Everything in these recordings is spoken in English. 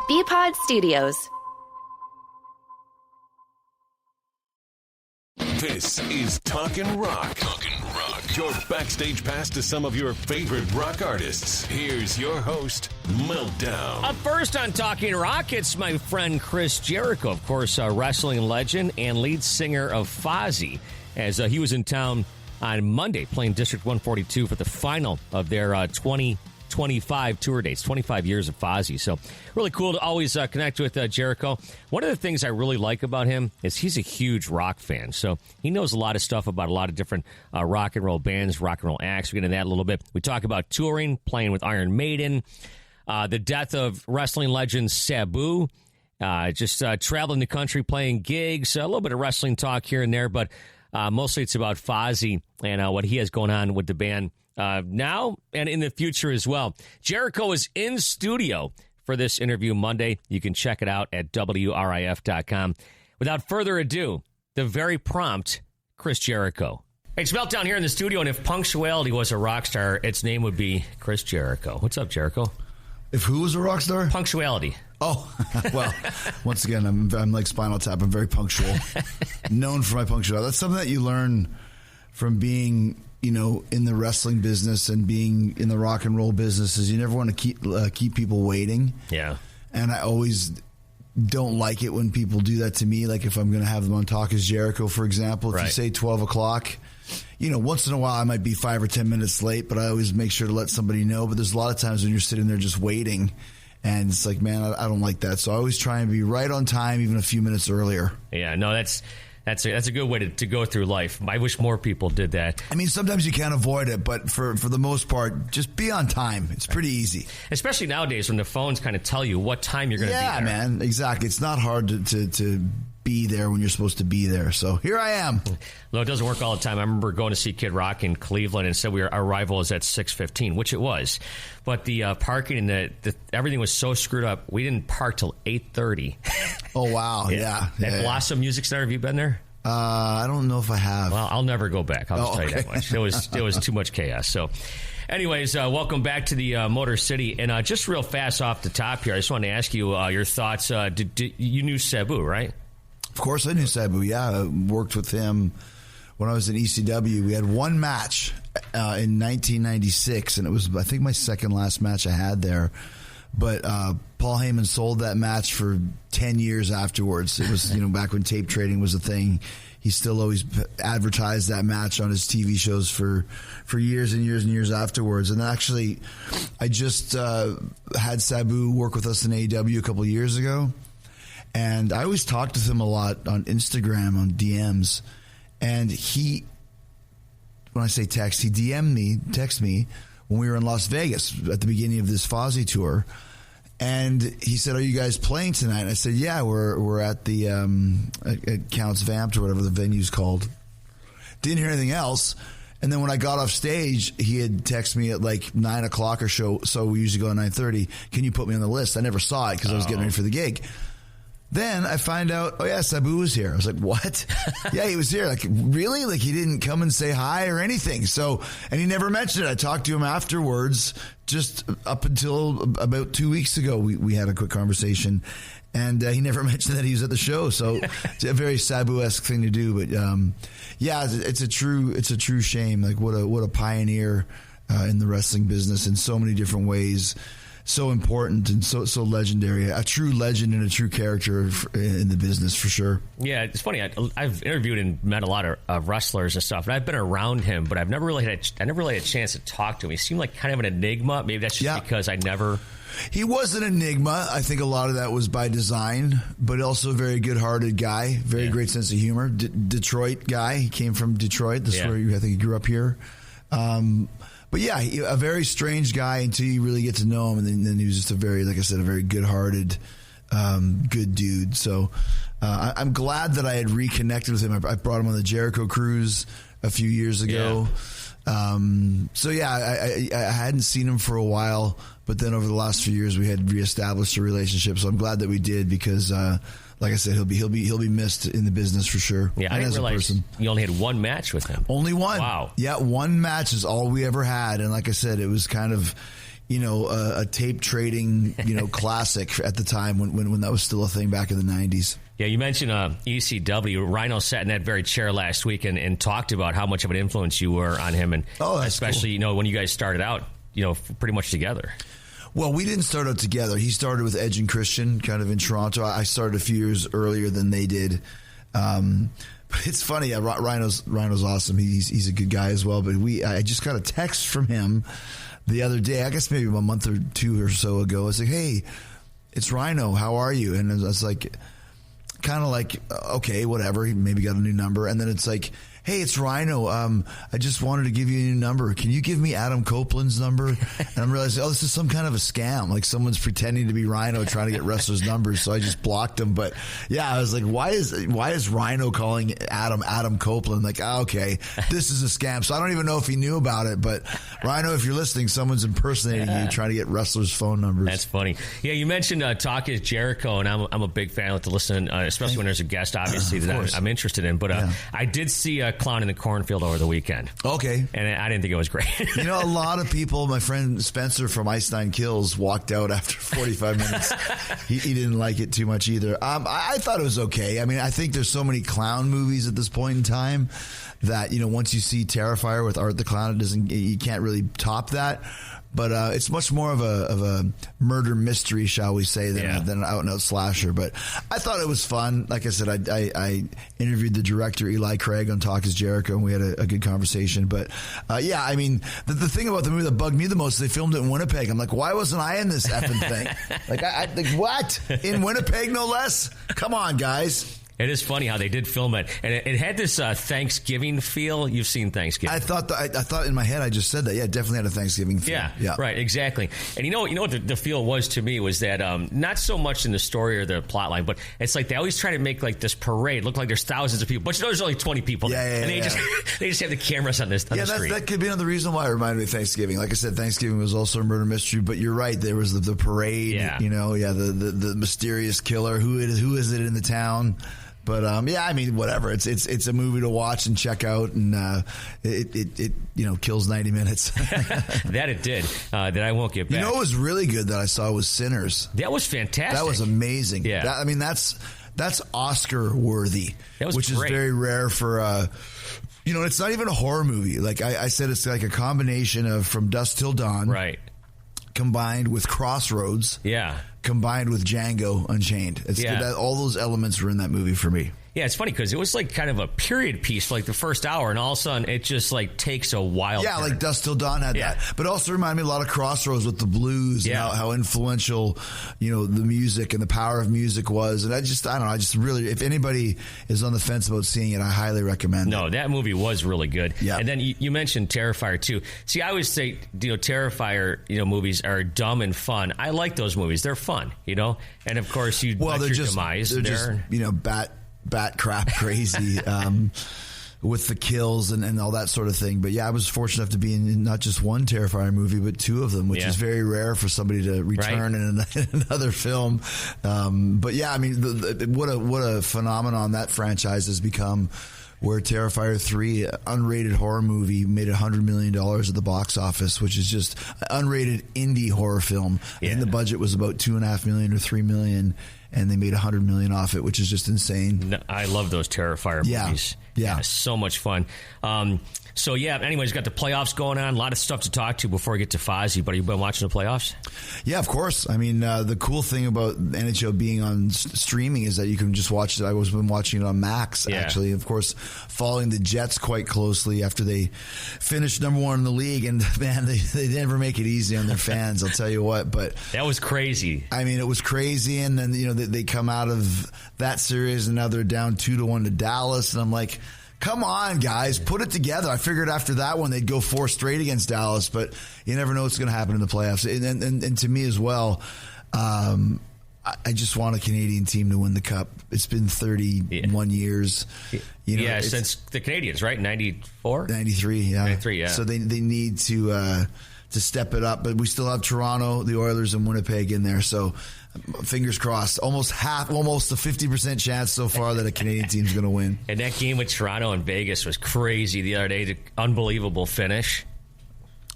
B-Pod Studios. This is Talkin' Rock. Talkin' Rock. Your backstage pass to some of your favorite rock artists. Here's your host, Meltdown. Up first on Talkin' Rock, it's my friend Chris Jericho, of course, a wrestling legend and lead singer of Fozzy, as he was in town on Monday playing District 142 for the final of their 2025 tour dates, 25 years of Fozzy. So really cool to always connect with Jericho. One of the things I really like about him is he's a huge rock fan. So he knows a lot of stuff about a lot of different rock and roll bands, rock and roll acts. We get into that a little bit. We talk about touring, playing with Iron Maiden, the death of wrestling legend Sabu, just traveling the country, playing gigs, a little bit of wrestling talk here and there, but mostly it's about Fozzy and what he has going on with the band now and in the future as well. Jericho is in studio for this interview Monday. You can check it out at WRIF.com. Without further ado, the very prompt Chris Jericho. Hey, it's Meltdown here in the studio, and if punctuality was a rock star, its name would be Chris Jericho. What's up, Jericho? If who was a rock star? Punctuality. Oh, well, once again, I'm like Spinal Tap. I'm very punctual. Known for my punctuality. That's something that you learn from being, you know, in the wrestling business and being in the rock and roll business, is you never want to keep people waiting. Yeah. And I always don't like it when people do that to me. Like if I'm going to have them on Talk as Jericho, for example, if you say 12 o'clock, you know, once in a while I might be 5 or 10 minutes late, but I always make sure to let somebody know. But there's a lot of times when you're sitting there just waiting, and it's like, man, I don't like that. So I always try and be right on time, even a few minutes earlier. Yeah, no, that's a good way to go through life. I wish more people did that. I mean, sometimes you can't avoid it, but for the most part, just be on time. It's pretty easy. Especially nowadays when the phones kind of tell you what time you're going to be there. Yeah, man, exactly. It's not hard to be there when you're supposed to be there. So here I am. No, it doesn't work all the time. I remember going to see Kid Rock in Cleveland and said our arrival is at 6:15, which it was. But the parking and everything was so screwed up. We didn't park till 8:30. Oh, wow. Yeah. At Blossom Music Center, have you been there? I don't know if I have. Well, I'll never go back. I'll just tell you that much. It was too much chaos. So, anyways, welcome back to the Motor City. And just real fast off the top here, I just wanted to ask you your thoughts. You knew Sabu, right? Of course I knew Sabu, yeah. I worked with him when I was in ECW. We had one match in 1996, and it was, I think, my second last match I had there. But Paul Heyman sold that match for 10 years afterwards. It was, back when tape trading was a thing. He still always advertised that match on his TV shows for years and years and years afterwards. And actually, I just had Sabu work with us in AEW a couple of years ago. And I always talked with him a lot on Instagram, on DMs. And when I say text, he text me when we were in Las Vegas at the beginning of this Fozzy tour. And he said, "Are you guys playing tonight?" And I said, "Yeah, we're at the at Counts Vamped or whatever the venue's called." Didn't hear anything else. And then when I got off stage, he had texted me at like 9 o'clock or so we usually go at 9:30. "Can you put me on the list?" I never saw it because I was getting ready for the gig. Then I find out, oh yeah, Sabu was here. I was like, what? Yeah, he was here. Like, really? Like, he didn't come and say hi or anything. So, and he never mentioned it. I talked to him afterwards, just up until about 2 weeks ago. We had a quick conversation, and he never mentioned that he was at the show. So it's a very Sabu-esque thing to do. But yeah, it's a true shame. Like, what a pioneer in the wrestling business in so many different ways. So important and so legendary. A true legend and a true character in the business, for sure. Yeah, it's funny. I've interviewed and met a lot of wrestlers and stuff, and I've been around him, but I've never really had a chance to talk to him. He seemed like kind of an enigma. Maybe that's just because I never. He was an enigma. I think a lot of that was by design, but also a very good-hearted guy, very great sense of humor. Detroit guy. He came from Detroit. That's where I think he grew up here. But yeah, a very strange guy until you really get to know him, and then he was just a very, like I said, a very good-hearted, good dude. So I'm glad that I had reconnected with him. I brought him on the Jericho cruise a few years ago. So yeah, I hadn't seen him for a while, but then over the last few years we had reestablished a relationship. So I'm glad that we did because, like I said, he'll be missed in the business for sure. Yeah, I didn't realize you only had one match with him. Only one. Wow. Yeah, one match is all we ever had, and like I said, it was kind of a tape trading, classic at the time when that was still a thing back in the 90s. Yeah, you mentioned ECW. Rhino sat in that very chair last week and talked about how much of an influence you were on him, and especially cool. When you guys started out, pretty much together. Well, we didn't start out together. He started with Edge and Christian, kind of in Toronto. I started a few years earlier than they did. But it's funny. Rhino's awesome. He's a good guy as well. But I just got a text from him the other day. I guess maybe a month or two or so ago. I was like, "Hey, it's Rhino. How are you?" And I was like, kind of like, okay, whatever. He maybe got a new number. And then it's like, "Hey, it's Rhino. I just wanted to give you a new number. Can you give me Adam Copeland's number?" And I'm realizing, this is some kind of a scam. Like someone's pretending to be Rhino trying to get wrestlers' numbers. So I just blocked him. But yeah, I was like, why is Rhino calling Adam Copeland? Like, okay, this is a scam. So I don't even know if he knew about it. But Rhino, if you're listening, someone's impersonating you, trying to get wrestlers' phone numbers. That's funny. Yeah, you mentioned Talkin Jericho, and I'm a big fan. I like to listen, especially when there's a guest, obviously, that I'm interested in. But I did see Clown in the Cornfield over the weekend. Okay. And I didn't think it was great. A lot of people, my friend Spencer from Ice Nine Kills walked out after 45 minutes. He didn't like it too much either. I thought it was okay. I mean, I think there's so many clown movies at this point in time that, once you see Terrifier with Art the Clown, you can't really top that. But it's much more of a murder mystery, shall we say, than an out-and-out slasher. But I thought it was fun. Like I said, I interviewed the director, Eli Craig, on Talkin Jericho, and we had a good conversation. But, I mean, the thing about the movie that bugged me the most is they filmed it in Winnipeg. I'm like, why wasn't I in this effing thing? Like, what? In Winnipeg, no less? Come on, guys. It is funny how they did film it, and it had this Thanksgiving feel. You've seen Thanksgiving. I thought in my head I just said that. Yeah, it definitely had a Thanksgiving feel. Yeah, right, exactly. And you know what the feel was to me was that not so much in the story or the plot line, but it's like they always try to make like this parade look like there's thousands of people, but there's only 20 people there. And they just have the cameras on the street. That could be another reason why it reminded me of Thanksgiving. Like I said, Thanksgiving was also a murder mystery, but you're right. There was the parade. Yeah. The mysterious killer. Who is it in the town? But I mean, whatever. It's a movie to watch and check out, and it kills 90 minutes. That it did. That I won't get back. What was really good that I saw was Sinners. That was fantastic. That was amazing. Yeah. That's Oscar worthy. Which is very rare for. It's not even a horror movie. Like I said, it's like a combination of From Dusk Till Dawn, right, combined with Crossroads. Yeah. Combined with Django Unchained. All those elements were in that movie for me. Yeah, it's funny because it was like kind of a period piece for like the first hour, and all of a sudden it just like takes a wild turn. Like Dusk Till Dawn had that. But also reminded me a lot of Crossroads with the blues and how influential, the music and the power of music was. And I don't know, really, if anybody is on the fence about seeing it, I highly recommend it. No, that movie was really good. Yeah. And then you mentioned Terrifier too. See, I always say, Terrifier, movies are dumb and fun. I like those movies. They're fun, And of course, they're demise. They're just, bat crap crazy with the kills and all that sort of thing. But I was fortunate enough to be in not just one Terrifier movie, but two of them, which is very rare for somebody to return in another film. But I mean, what a phenomenon that franchise has become, where Terrifier 3, unrated horror movie, made $100 million at the box office, which is just an unrated indie horror film. Yeah. And the budget was about $2.5 million or $3 million. And they made $100 million off it, which is just insane. No, I love those Terrifier movies. Yeah, so much fun. Anyways, got the playoffs going on. A lot of stuff to talk to before we get to Fozzy. But have you been watching the playoffs? Yeah, of course. I mean, the cool thing about NHL being on streaming is that you can just watch it. I was been watching it on Max, actually. Of course, following the Jets quite closely after they finished number one in the league. And, man, they never make it easy on their fans, I'll tell you what. But that was crazy. I mean, it was crazy. And then, they come out of that series, and now they're down 2-1 to Dallas. And I'm like, come on, guys, put it together. I figured after that one they'd go 4 straight against Dallas, but you never know what's going to happen in the playoffs. And to me as well, I just want a Canadian team to win the Cup. It's been 31 years. Since the Canadians, right? 94? 93, yeah. 93, yeah. So they need to step it up, but we still have Toronto, the Oilers, and Winnipeg in there. So fingers crossed. Almost a 50% chance so far that a Canadian team's going to win. And that game with Toronto and Vegas was crazy the other day. The unbelievable finish.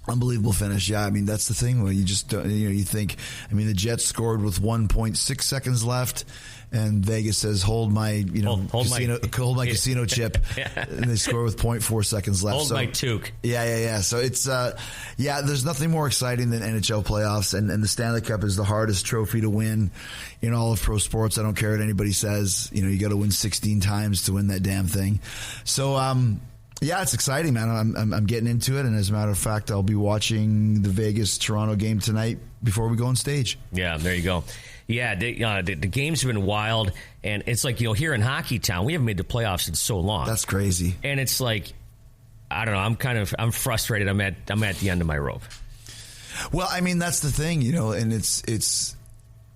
Unbelievable finish. Yeah, I mean, that's the thing where you just don't, you think, I mean, the Jets scored with 1.6 seconds left, and Vegas says, hold my, hold my casino chip. Yeah. And they score with 0.4 seconds left. Hold my toque. Yeah. So it's, there's nothing more exciting than NHL playoffs, and the Stanley Cup is the hardest trophy to win in all of pro sports. I don't care what anybody says. You got to win 16 times to win that damn thing. So, yeah, it's exciting, man. I'm getting into it, and as a matter of fact, I'll be watching the Vegas-Toronto game tonight before we go on stage. Yeah, there you go. Yeah, the games have been wild, and it's like, here in Hockey Town, we haven't made the playoffs in so long. That's crazy. And it's like, I don't know, I'm frustrated. I'm at the end of my rope. Well, I mean, that's the thing, and it's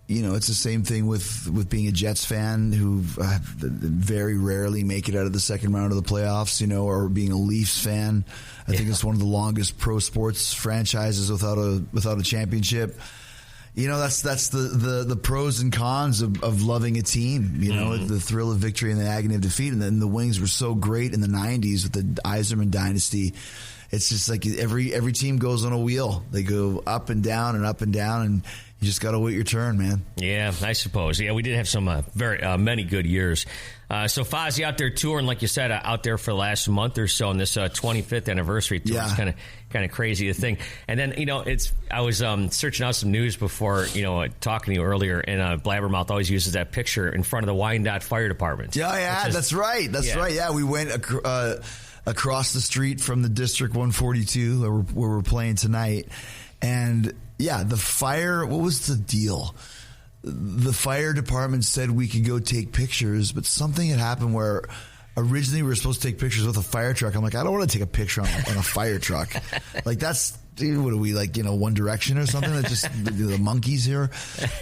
the same thing with being a Jets fan who very rarely make it out of the second round of the playoffs, or being a Leafs fan. I think it's one of the longest pro sports franchises without a championship. That's the pros and cons of loving a team, the thrill of victory and the agony of defeat. And then the Wings were so great in the 90s with the Yzerman dynasty. It's just like every team goes on a wheel. They go up and down, and you just got to wait your turn, man. Yeah, I suppose. Yeah, we did have some very many good years. So Fozzy out there touring, like you said, out there for the last month or so on this 25th anniversary tour. Yeah. It's kind of crazy to think. And then I was searching out some news before talking to you earlier, and Blabbermouth always uses that picture in front of the Wyandotte Fire Department. Yeah, that's right. That's right. Yeah, we went across the street from the District 142 where we're playing tonight, and yeah, the fire. What was the deal? The fire department said we could go take pictures, but something had happened where originally we were supposed to take pictures with a fire truck. I'm like, I don't want to take a picture on a fire truck. Like, that's, what are we, like, One Direction or something? That's just the monkeys here.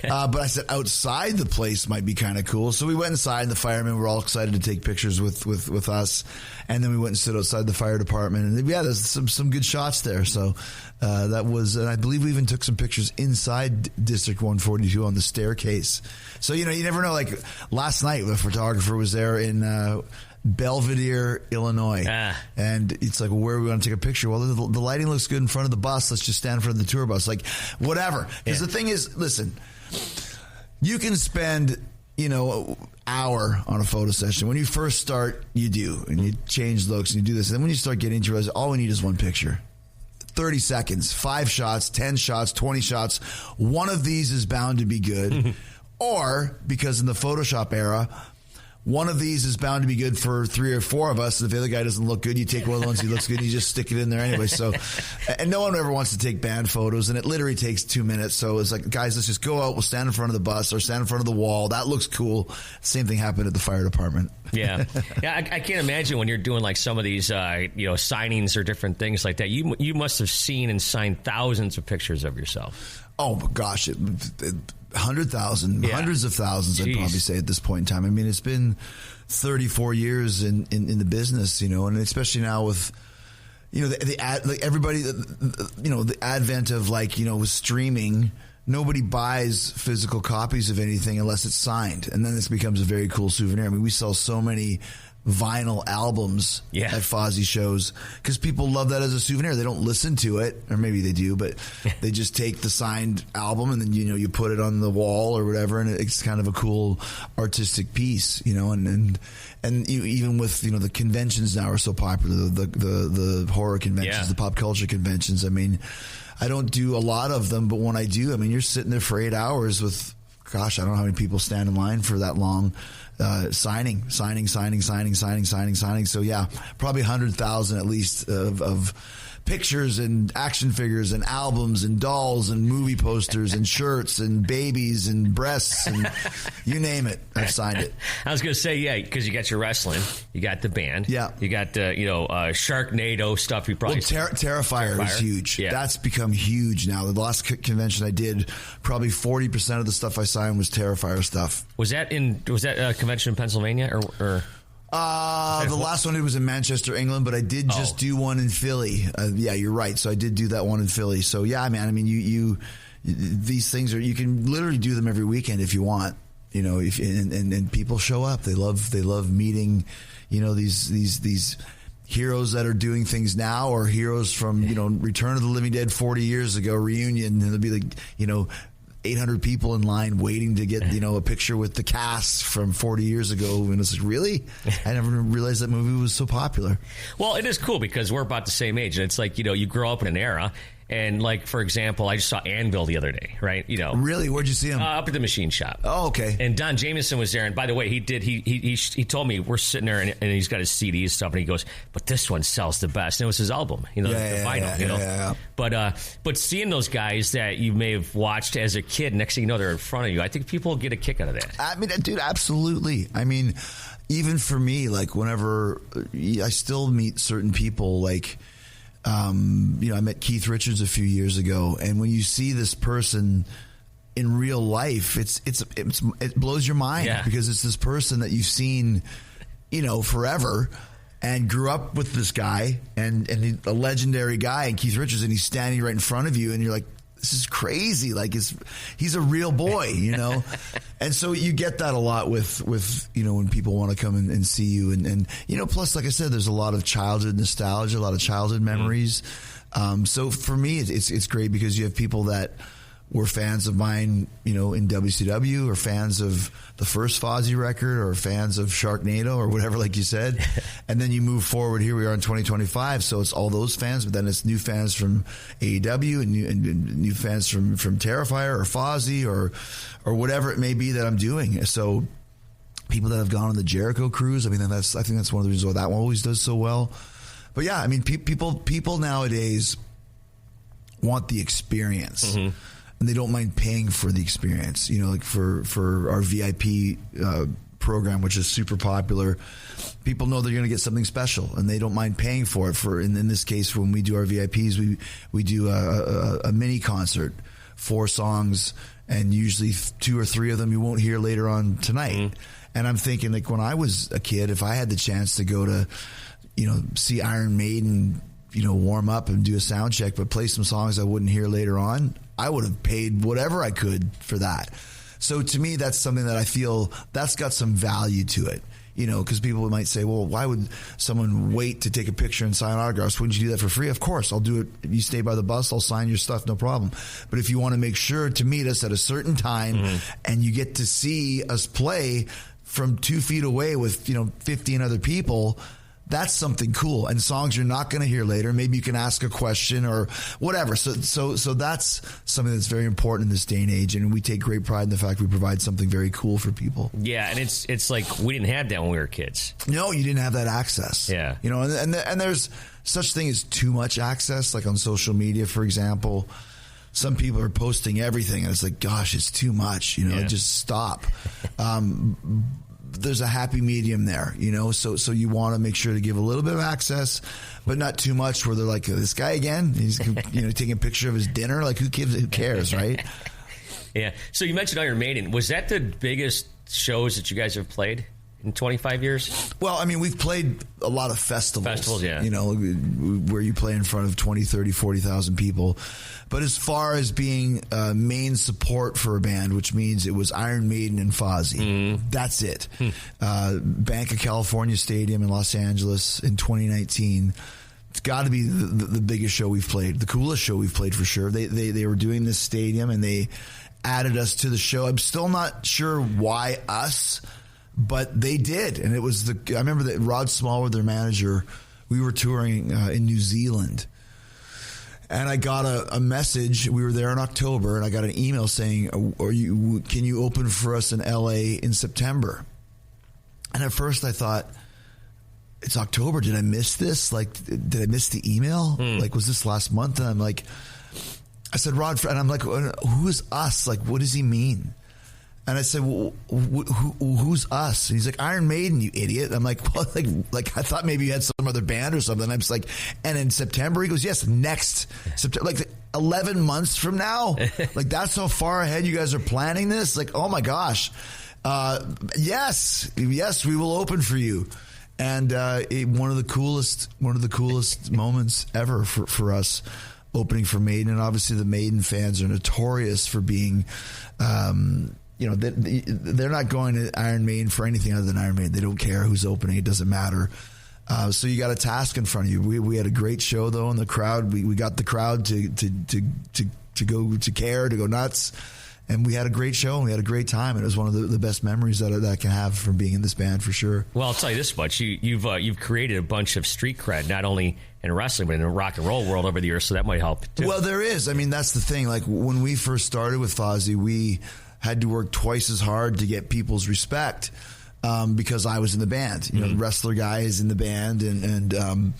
But I said outside the place might be kind of cool. So we went inside, and the firemen were all excited to take pictures with us. And then we went and stood outside the fire department. And yeah, there's some good shots there. So that was, and I believe we even took some pictures inside District 142 on the staircase. So, you never know. Like last night, the photographer was there in Belvedere, Illinois. And it's like, well, where are we going to take a picture? Well, the lighting looks good in front of the bus. Let's just stand in front of the tour bus. Like, whatever. Because the thing is, listen, you can spend, hour on a photo session. When you first start, you do. And you change looks and you do this. And then when you start getting into it, all we need is one picture. 30 seconds, 5 shots, 10 shots, 20 shots. One of these is bound to be good. Or, because in the Photoshop era, one of these is bound to be good for 3 or 4 of us. If the other guy doesn't look good, you take one of the ones he looks good, you just stick it in there anyway. So, and no one ever wants to take band photos, and it literally takes 2 minutes. So it's like, guys, let's just go out. We'll stand in front of the bus or stand in front of the wall. That looks cool. Same thing happened at the fire department. Yeah. I can't imagine when you're doing like some of these, signings or different things like that. You must have seen and signed thousands of pictures of yourself. Oh my gosh. 100,000, hundreds of thousands, I'd probably say at this point in time. I mean, it's been 34 years in the business, and especially now with, the advent of with streaming, nobody buys physical copies of anything unless it's signed. And then this becomes a very cool souvenir. I mean, we sell so many vinyl albums at Fozzy shows because people love that as a souvenir. They don't listen to it, or maybe they do, but they just take the signed album and then you put it on the wall or whatever, and it's kind of a cool artistic piece, and even with the conventions now are so popular, the horror conventions, the pop culture conventions. I mean, I don't do a lot of them, but when I do, I mean, you're sitting there for 8 hours with, gosh, I don't know how many people stand in line for that long. Signing. So yeah, probably 100,000 at least of pictures and action figures and albums and dolls and movie posters and shirts and babies and breasts and you name it, I've signed it. I was going to say, because you got your wrestling, you got the band, you got Sharknado stuff. You probably Terrifier is huge. Yeah. That's become huge now. The last convention I did, probably 40% of the stuff I signed was Terrifier stuff. Was that a convention in Pennsylvania or? The last one was in Manchester, England, but I did just do one in Philly. Yeah, you're right. So I did do that one in Philly. So yeah, man, I mean, you these things you can literally do them every weekend if you want, and people show up. They love meeting, these heroes that are doing things now, or heroes from, Return of the Living Dead 40 years ago, reunion, and there'll be 800 people in line waiting to get, a picture with the cast from 40 years ago. And it's like, really? I never realized that movie was so popular. Well, it is cool because we're about the same age. And it's like, you grow up in an era. And like, for example, I just saw Anvil the other day, right? Really? Where'd you see him? Up at the machine shop. Oh, okay. And Don Jamieson was there. And by the way, he told me, we're sitting there and he's got his CDs stuff, and he goes, but this one sells the best. And it was his album, the vinyl, Yeah. But seeing those guys that you may have watched as a kid, next thing you know, they're in front of you. I think people get a kick out of that. I mean, dude, absolutely. I mean, even for me, like whenever I still meet certain people, like, I met Keith Richards a few years ago, and when you see this person in real life, it blows your mind because it's this person that you've seen, forever, and grew up with this guy and a legendary guy, and Keith Richards, and he's standing right in front of you, and you're like, this is crazy. Like he's a real boy, and so you get that a lot with when people want to come and see you, and plus, like I said, there's a lot of childhood nostalgia, a lot of childhood memories. So for me, it's great because you have people that were fans of mine, in WCW, or fans of the first Fozzy record, or fans of Sharknado, or whatever, like you said. And then you move forward. Here we are in 2025. So it's all those fans, but then it's new fans from AEW and new fans from Terrifier or Fozzy or whatever it may be that I'm doing. So people that have gone on the Jericho cruise, I think that's one of the reasons why that one always does so well. But yeah, I mean, people nowadays want the experience. Mm-hmm. And they don't mind paying for the experience, like for our VIP program, which is super popular. People know they're going to get something special, and they don't mind paying for it. In this case, when we do our VIPs, we do a mini concert, 4 songs, and usually 2 or 3 of them you won't hear later on tonight. Mm-hmm. And I'm thinking, like, when I was a kid, if I had the chance to go to, see Iron Maiden, warm up and do a sound check, but play some songs I wouldn't hear later on, I would have paid whatever I could for that. So to me, that's something that I feel that's got some value to it, because people might say, well, why would someone wait to take a picture and sign autographs? Wouldn't you do that for free? Of course, I'll do it. If you stay by the bus, I'll sign your stuff, no problem. But if you want to make sure to meet us at a certain time, and you get to see us play from 2 feet away with, 15 other people, that's something cool, and songs you're not going to hear later. Maybe you can ask a question or whatever. So that's something that's very important in this day and age, and we take great pride in the fact we provide something very cool for people. Yeah, and it's like we didn't have that when we were kids. No, you didn't have that access. Yeah, and there's such thing as too much access, like on social media, for example. Some people are posting everything, and it's like, gosh, it's too much. Just stop. There's a happy medium there, so you want to make sure to give a little bit of access, but not too much where they're like, this guy again, he's taking a picture of his dinner. Like, who cares, right? Yeah. So you mentioned Iron Maiden. Was that the biggest shows that you guys have played in 25 years? Well, I mean, we've played a lot of festivals, yeah. Where you play in front of 20, 30, 40,000 people. But as far as being main support for a band, which means it was Iron Maiden and Fozzy, that's it. Bank of California Stadium in Los Angeles in 2019. It's got to be the biggest show we've played, the coolest show we've played for sure. They were doing this stadium, and they added us to the show. I'm still not sure why us, but they did. And it was I remember that Rod Smallwood, their manager, we were touring in New Zealand. And I got a message. We were there in October, and I got an email saying, can you open for us in LA in September? And at first I thought, it's October. Did I miss this? Like, did I miss the email? Like, was this last month? And I'm like, I said, Rod, and I'm like, who is us? Like, what does he mean? And I said, well, who's us? And he's like, Iron Maiden, you idiot. I'm like, well, like I thought maybe you had some other band or something. I'm just like, and in September, he goes, yes, next September, like 11 months from now. Like, that's how far ahead you guys are planning this. Like, oh my gosh. Yes, we will open for you. And one of the coolest moments ever for us, opening for Maiden. And obviously the Maiden fans are notorious for being, they're not going to Iron Maiden for anything other than Iron Maiden. They don't care who's opening. It doesn't matter. So you got a task in front of you. We had a great show though in the crowd. We got the crowd to go nuts. And we had a great show, and we had a great time. It was one of the best memories that I can have from being in this band, for sure. Well, I'll tell you this much. You've created a bunch of street cred, not only in wrestling, but in the rock and roll world over the years, so that might help, too. Well, there is. I mean, that's the thing. Like, when we first started with Fozzy, we had to work twice as hard to get people's respect because I was in the band. You know, the wrestler guy is in the band, and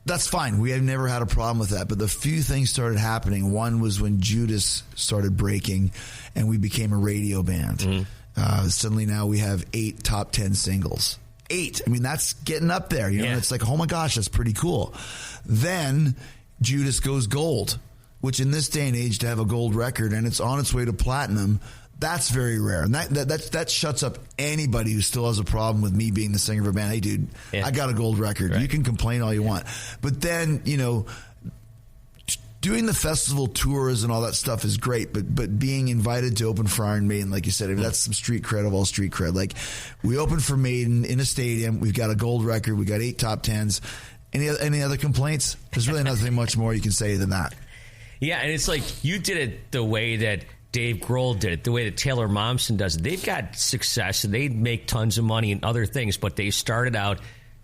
that's fine. We have never had a problem with that. But the few things started happening. One was when Judas started breaking and we became a radio band. Suddenly now we have 8 top 10 singles. 8. I mean, that's getting up there. You know, it's like, oh my gosh, that's pretty cool. Then Judas goes gold, which in this day and age to have a gold record and it's on its way to platinum, that's very rare. And that shuts up anybody who still has a problem with me being the singer of a band. Hey, dude, I got a gold record. Right. You can complain all you want. But then, you know, doing the festival tours and all that stuff is great. But being invited to open for Iron Maiden, like you said, I mean, that's some street cred of all street cred. Like, we opened for Maiden in a stadium. We've got a gold record. We got 8 top 10s. Any other complaints? There's really nothing much more you can say than that. Yeah, and it's like you did it the way that Dave Grohl did it, the way that Taylor Momsen does it. They've got success and they make tons of money and other things, but they started out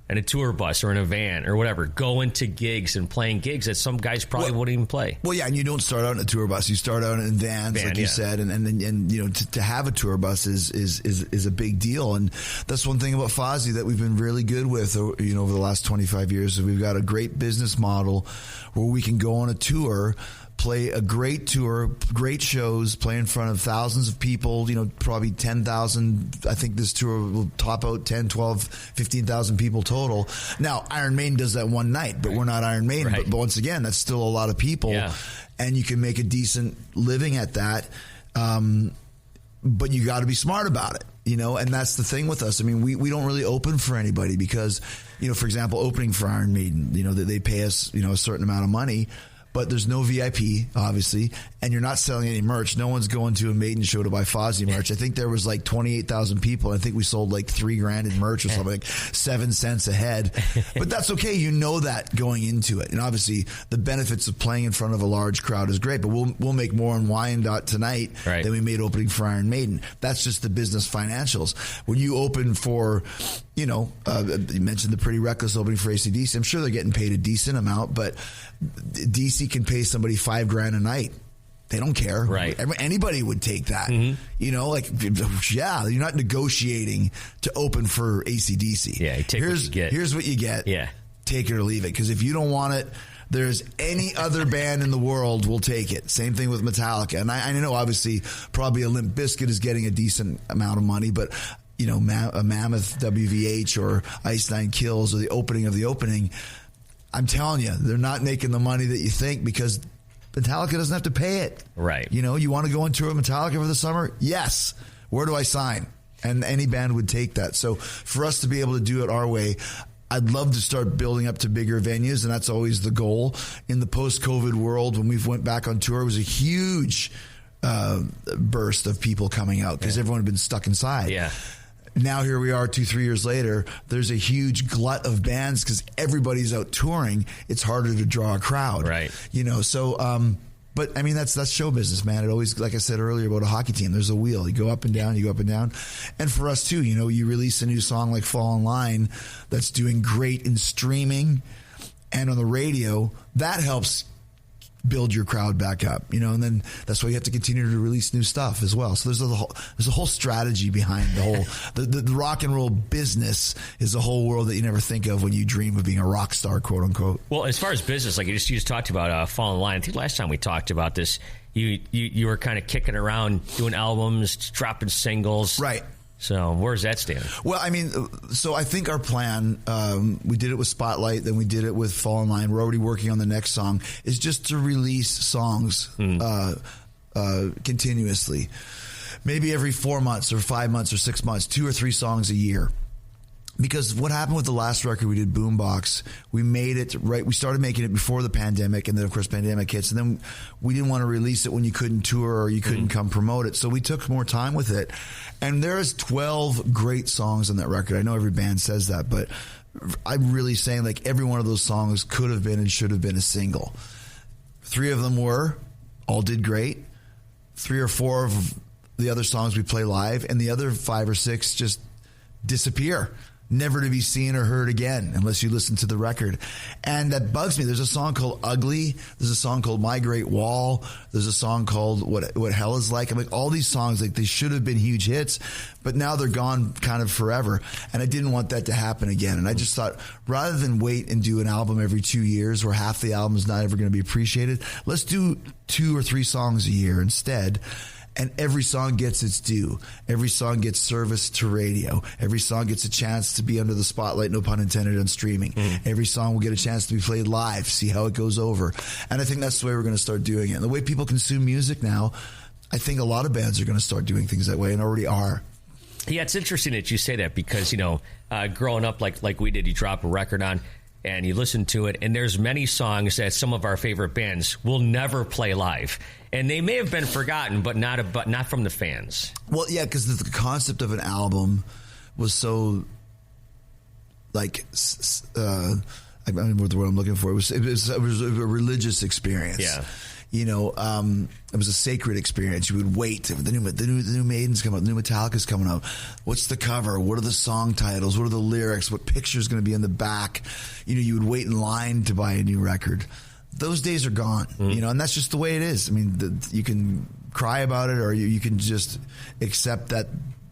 in a tour bus or in a van or whatever, going to gigs and playing gigs that some guys probably wouldn't even play. Well, yeah, and you don't start out in a tour bus. You start out in vans, like you said, and you know, to have a tour bus is a big deal. And that's one thing about Fozzy that we've been really good with, you know, over the last 25 years. Is we've got a great business model where we can go on a tour, play a great tour, great shows, play in front of thousands of people, you know, probably 10,000. I think this tour will top out 10, 12, 15,000 people total. Now, Iron Maiden does that one night, but we're not Iron Maiden. Right. But once again, that's still a lot of people. Yeah. And you can make a decent living at that. But you got to be smart about it, you know, and that's the thing with us. I mean, we don't really open for anybody because, you know, for example, opening for Iron Maiden, you know, they pay us, you know, a certain amount of money. But there's no VIP, obviously, and you're not selling any merch. No one's going to a Maiden show to buy Fozzy merch. I think there was like 28,000 people. I think we sold like $3,000 in merch or something, like 7 cents a head. But that's okay. You know that going into it. And obviously, the benefits of playing in front of a large crowd is great. But we'll make more in Wyandotte tonight than we made opening for Iron Maiden. That's just the business financials. When you open for, you know, you mentioned the Pretty Reckless opening for AC/DC. I'm sure they're getting paid a decent amount, but DC can pay somebody $5,000 a night. They don't care. Right. Anybody would take that. Mm-hmm. You know, like, yeah, you're not negotiating to open for AC/DC. Yeah, you take what you get. Here's what you get. Yeah. Take it or leave it. Because if you don't want it, there's any other band in the world will take it. Same thing with Metallica. And I know, obviously, probably a Limp Bizkit is getting a decent amount of money, but, you know, a Mammoth WVH or Ice Nine Kills or the opening of the opening, I'm telling you, they're not making the money that you think because Metallica doesn't have to pay it. Right. You know, you want to go on tour with Metallica for the summer? Yes. Where do I sign? And any band would take that. So for us to be able to do it our way, I'd love to start building up to bigger venues, and that's always the goal. In the post-COVID world, when we went back on tour, it was a huge burst of people coming out because everyone had been stuck inside. Yeah. Now here we are 2-3 years later, there's a huge glut of bands because everybody's out touring. It's harder to draw a crowd. Right. You know, so, but I mean, that's show business, man. It always, like I said earlier about a hockey team, there's a wheel. You go up and down, you go up and down. And for us too, you know, you release a new song like Fall in Line that's doing great in streaming and on the radio. That helps build your crowd back up, you know, and then that's why you have to continue to release new stuff as well. So there's a whole strategy behind the whole, the rock and roll business is a whole world that you never think of when you dream of being a rock star, quote unquote. Well, as far as business, like you just talked about Fall in Line. I think last time we talked about this, you were kind of kicking around doing albums, dropping singles. Right. So where's that standing? Well, I mean, so I think our plan, we did it with Spotlight, then we did it with Fall in Line. We're already working on the next song, is just to release songs continuously. Maybe every 4 months or 5 months or 6 months, 2 or 3 songs a year. Because what happened with the last record we did, Boombox, we made it right. We started making it before the pandemic, and then of course pandemic hits, and then we didn't want to release it when you couldn't tour or you couldn't come promote it. So we took more time with it. And there's 12 great songs on that record. I know every band says that, but I'm really saying like every one of those songs could have been and should have been a single. 3 of them were, all did great. 3 or 4 of the other songs we play live, and the other 5 or 6 just disappear. Never to be seen or heard again unless you listen to the record. And that bugs me. There's a song called Ugly. There's a song called My Great Wall. There's a song called What Hell Is Like. I'm like, all these songs, like, they should have been huge hits, but now they're gone kind of forever. And I didn't want that to happen again. And I just thought, rather than wait and do an album every 2 years where half the album is not ever going to be appreciated, let's do 2 or 3 songs a year instead. And every song gets its due. Every song gets service to radio. Every song gets a chance to be under the spotlight, no pun intended, on streaming. Every song will get a chance to be played live, see how it goes over. And I think that's the way we're going to start doing it. And the way people consume music now, I think a lot of bands are going to start doing things that way and already are. Yeah, it's interesting that you say that because, you know, growing up like we did, you drop a record on and you listen to it, and there's many songs that some of our favorite bands will never play live. And they may have been forgotten, but not from the fans. Well, yeah, because the concept of an album was so, like, I don't know what the word I'm looking for. It was a religious experience. Yeah. You know, it was a sacred experience. You would wait. The new Maiden's coming out. The new Metallica's coming out. What's the cover? What are the song titles? What are the lyrics? What picture's going to be in the back? You know, you would wait in line to buy a new record. Those days are gone, you know, and that's just the way it is. I mean, you can cry about it, or you can just accept that,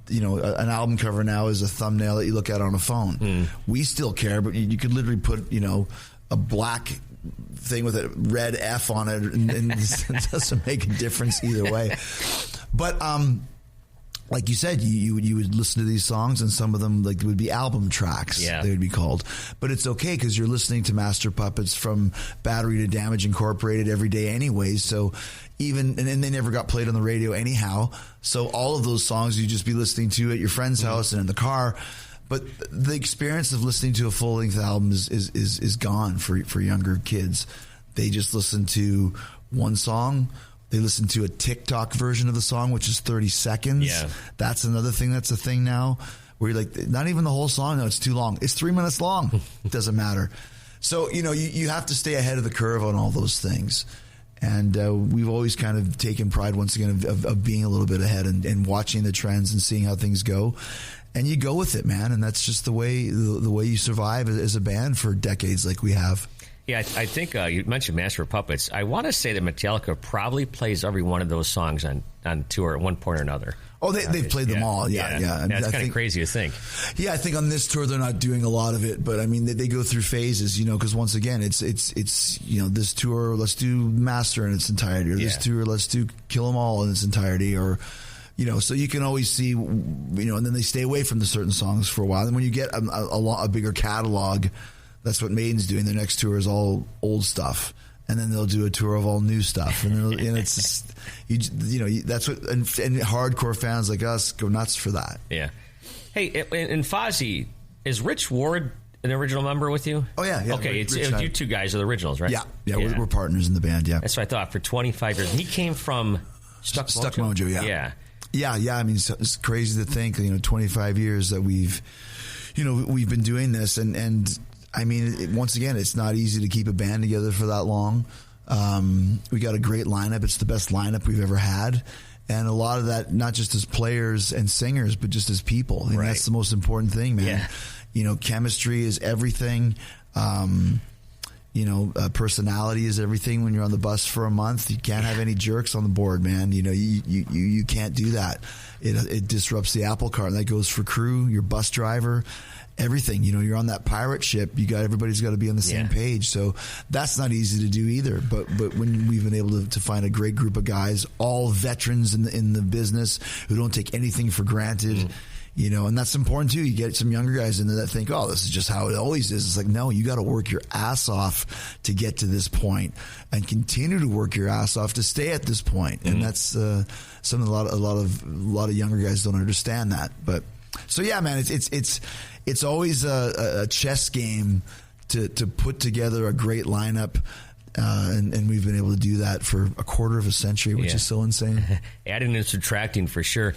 you know, an album cover now is a thumbnail that you look at on a phone. We still care, but you could literally put, you know, a black thing with a red F on it, and it doesn't make a difference either way. But like you said, you would listen to these songs, and some of them, like, would be album tracks. Yeah. They would be called. But it's okay because you're listening to Master Puppets from Battery to Damage Incorporated every day anyways. So and they never got played on the radio anyhow. So all of those songs you'd just be listening to at your friend's house and in the car. But the experience of listening to a full-length album is gone for younger kids. They just listen to one song. They listen to a TikTok version of the song, which is 30 seconds. Yeah. That's another thing that's a thing now, where you're like, not even the whole song. No, it's too long. It's 3 minutes long. It doesn't matter. So, you know, you have to stay ahead of the curve on all those things. And we've always kind of taken pride, once again, of being a little bit ahead and watching the trends and seeing how things go. And you go with it, man. And that's just the way you survive as a band for decades like we have. Yeah, I think you mentioned Master of Puppets. I want to say that Metallica probably plays every one of those songs on tour at one point or another. Oh, they've played them all. Yeah. That's kind of crazy to think. Yeah, I think on this tour they're not doing a lot of it, but I mean they go through phases, you know, because once again it's you know, this tour let's do Master in its entirety, or this tour let's do Kill 'Em All in its entirety, or, you know, so you can always see, you know, and then they stay away from the certain songs for a while. And when you get a bigger catalog, that's what Maiden's doing. Their next tour is all old stuff, and then they'll do a tour of all new stuff. And it's just, you know, that's what, and hardcore fans like us go nuts for that. Yeah. Hey, and Fozzy, is Rich Ward an original member with you? Oh, yeah. Okay, it's you two guys are the originals, right? Yeah. We're partners in the band, yeah. That's what I thought, for 25 years. He came from Stuck Mojo, yeah. Yeah, I mean, it's crazy to think, you know, 25 years that we've been doing this, and I mean, once again, it's not easy to keep a band together for that long. We got a great lineup. It's the best lineup we've ever had. And a lot of that, not just as players and singers, but just as people. And that's the most important thing, man. Yeah. You know, chemistry is everything. You know, personality is everything. When you're on the bus for a month, you can't have any jerks on the board, man. You know, you can't do that. It disrupts the apple cart. And that goes for crew, your bus driver, everything. You know, you're on that pirate ship. Everybody's got to be on the same page. So that's not easy to do either. But when we've been able to find a great group of guys, all veterans in the business who don't take anything for granted. You know, and that's important too. You get some younger guys in there that think, oh, this is just how it always is. It's like, no, you got to work your ass off to get to this point, and continue to work your ass off to stay at this point. And that's something a lot of younger guys don't understand that. But So yeah, man, it's always a chess game to put together a great lineup. And we've been able to do that for a quarter of a century, which is so insane. Adding and subtracting for sure.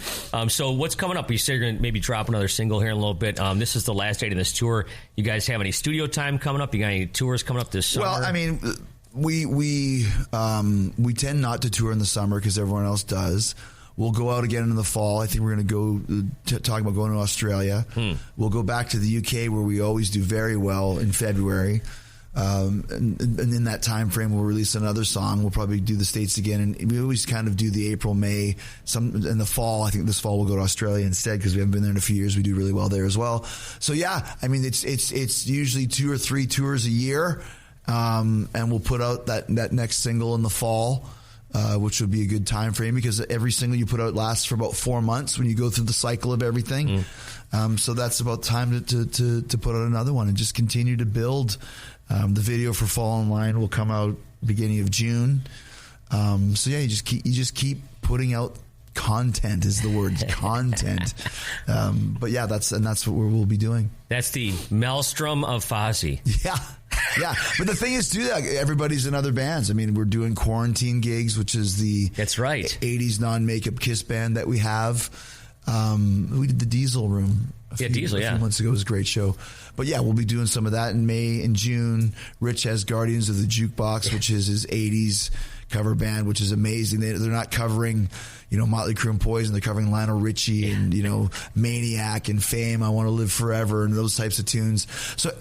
So what's coming up? You said you're going to maybe drop another single here in a little bit. This is the last date of this tour. You guys have any studio time coming up? You got any tours coming up this summer? Well, I mean, we tend not to tour in the summer because everyone else does. We'll go out again in the fall. I think we're going to go talk about going to Australia. We'll go back to the UK where we always do very well in February. And in that time frame, we'll release another song. We'll probably do the States again, and we always kind of do the April, May. In the fall, I think this fall we'll go to Australia instead because we haven't been there in a few years. We do really well there as well. So yeah, I mean it's usually 2 or 3 tours a year, and we'll put out that next single in the fall. Which would be a good time frame because every single you put out lasts for about 4 months when you go through the cycle of everything. So that's about time to put out another one and just continue to build. The video for Fall in Line will come out beginning of June. So yeah, you just keep putting out content is the word content. But yeah, that's what we'll be doing. That's the maelstrom of Fozzy. Yeah, but the thing is, too, everybody's in other bands. I mean, we're doing Quarantine Gigs, which is the 80s non-makeup Kiss band that we have. We did the Diesel Room a few months ago. It was a great show. But yeah, we'll be doing some of that in May and June. Rich has Guardians of the Jukebox, which is his 80s cover band, which is amazing. They're not covering, Motley Crue and Poison. They're covering Lionel Richie and, Maniac and Fame, I Want to Live Forever, and those types of tunes. So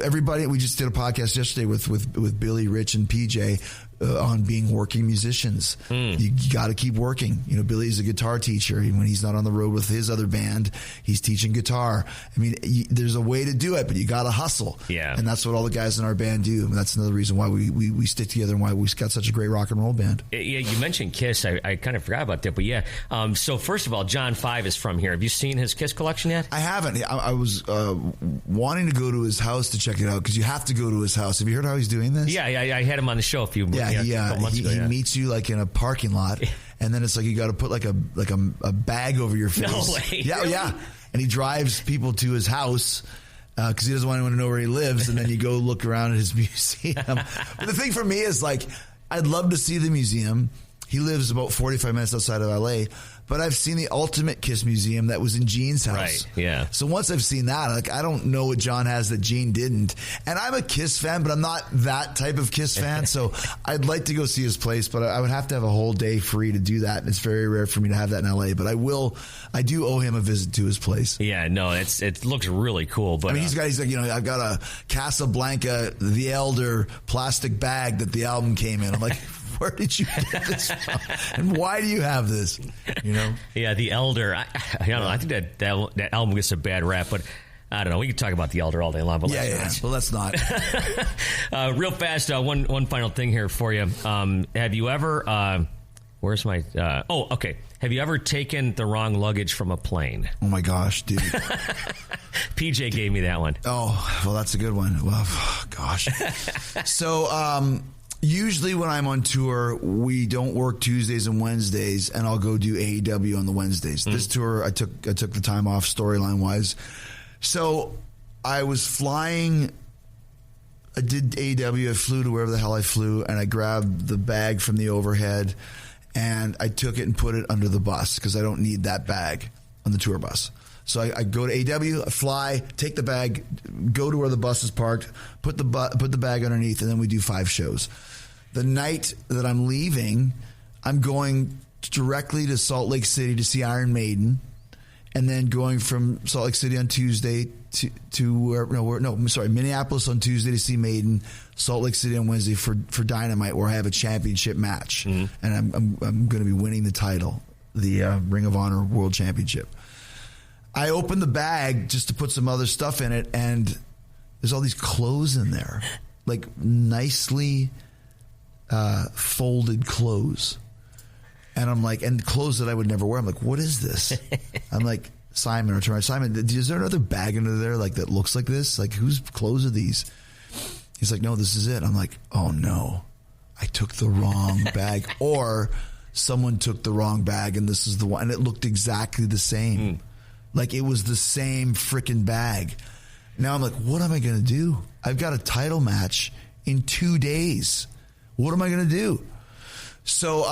everybody, we just did a podcast yesterday with Billy, Rich, and PJ on being working musicians. You got to keep working. Billy's a guitar teacher. When he's not on the road with his other band, he's teaching guitar. I mean, there's a way to do it, but you got to hustle. Yeah. And that's what all the guys in our band do. And that's another reason why we stick together and why we got such a great rock and roll band. Yeah, you mentioned Kiss. I kind of forgot about that, but yeah. So first of all, John 5 is from here. Have you seen his Kiss collection yet? I haven't. I was wanting to go to his house to check it out because you have to go to his house. Have you heard how he's doing this? Yeah, I had him on the show a few months ago. He meets you like in a parking lot, and then it's like you got to put like a bag over your face. No way. Yeah, really? Yeah. And he drives people to his house because he doesn't want anyone to know where he lives, and then you go look around at his museum. But the thing for me is like, I'd love to see the museum. He lives about 45 minutes outside of LA, but I've seen the Ultimate Kiss Museum that was in Gene's house. Right, yeah. So once I've seen that, like, I don't know what John has that Gene didn't. And I'm a Kiss fan, but I'm not that type of Kiss fan. So I'd like to go see his place, but I would have to have a whole day free to do that. And it's very rare for me to have that in LA, but I do owe him a visit to his place. Yeah, no, it looks really cool. But I mean, he's like, I've got a Casablanca, The Elder plastic bag that the album came in. I'm like, where did you get this from? And why do you have this? Yeah, The Elder. I don't know. I think that album gets a bad rap, but I don't know. We could talk about The Elder all day long. But well, let's not. Real fast, one final thing here for you. Have you ever? Where's my? Okay. Have you ever taken the wrong luggage from a plane? Oh my gosh, dude. PJ gave me that one. Oh, well, that's a good one. Well, gosh. So, usually when I'm on tour, we don't work Tuesdays and Wednesdays, and I'll go do AEW on the Wednesdays. This tour, I took the time off storyline wise. So I was flying. I did AEW. I flew to wherever the hell I flew, and I grabbed the bag from the overhead, and I took it and put it under the bus because I don't need that bag on the tour bus. So I go to AEW, I fly, take the bag, go to where the bus is parked, put the bag underneath, and then we do 5 shows. The night that I'm leaving, I'm going directly to Salt Lake City to see Iron Maiden, and then going from Salt Lake City on Tuesday to Minneapolis on Tuesday to see Maiden, Salt Lake City on Wednesday for Dynamite, where I have a championship match, and I'm going to be winning the title, the Ring of Honor World Championship. I opened the bag just to put some other stuff in it, and there's all these clothes in there, like nicely folded clothes. And I'm like, and clothes that I would never wear. I'm like, what is this? I'm like, Simon, is there another bag under there like that looks like this? Like, whose clothes are these? He's like, no, this is it. I'm like, oh no, I took the wrong bag, or someone took the wrong bag and this is the one, and it looked exactly the same. Like it was the same freaking bag. Now I'm like, what am I going to do? I've got a title match in 2 days. What am I going to do? So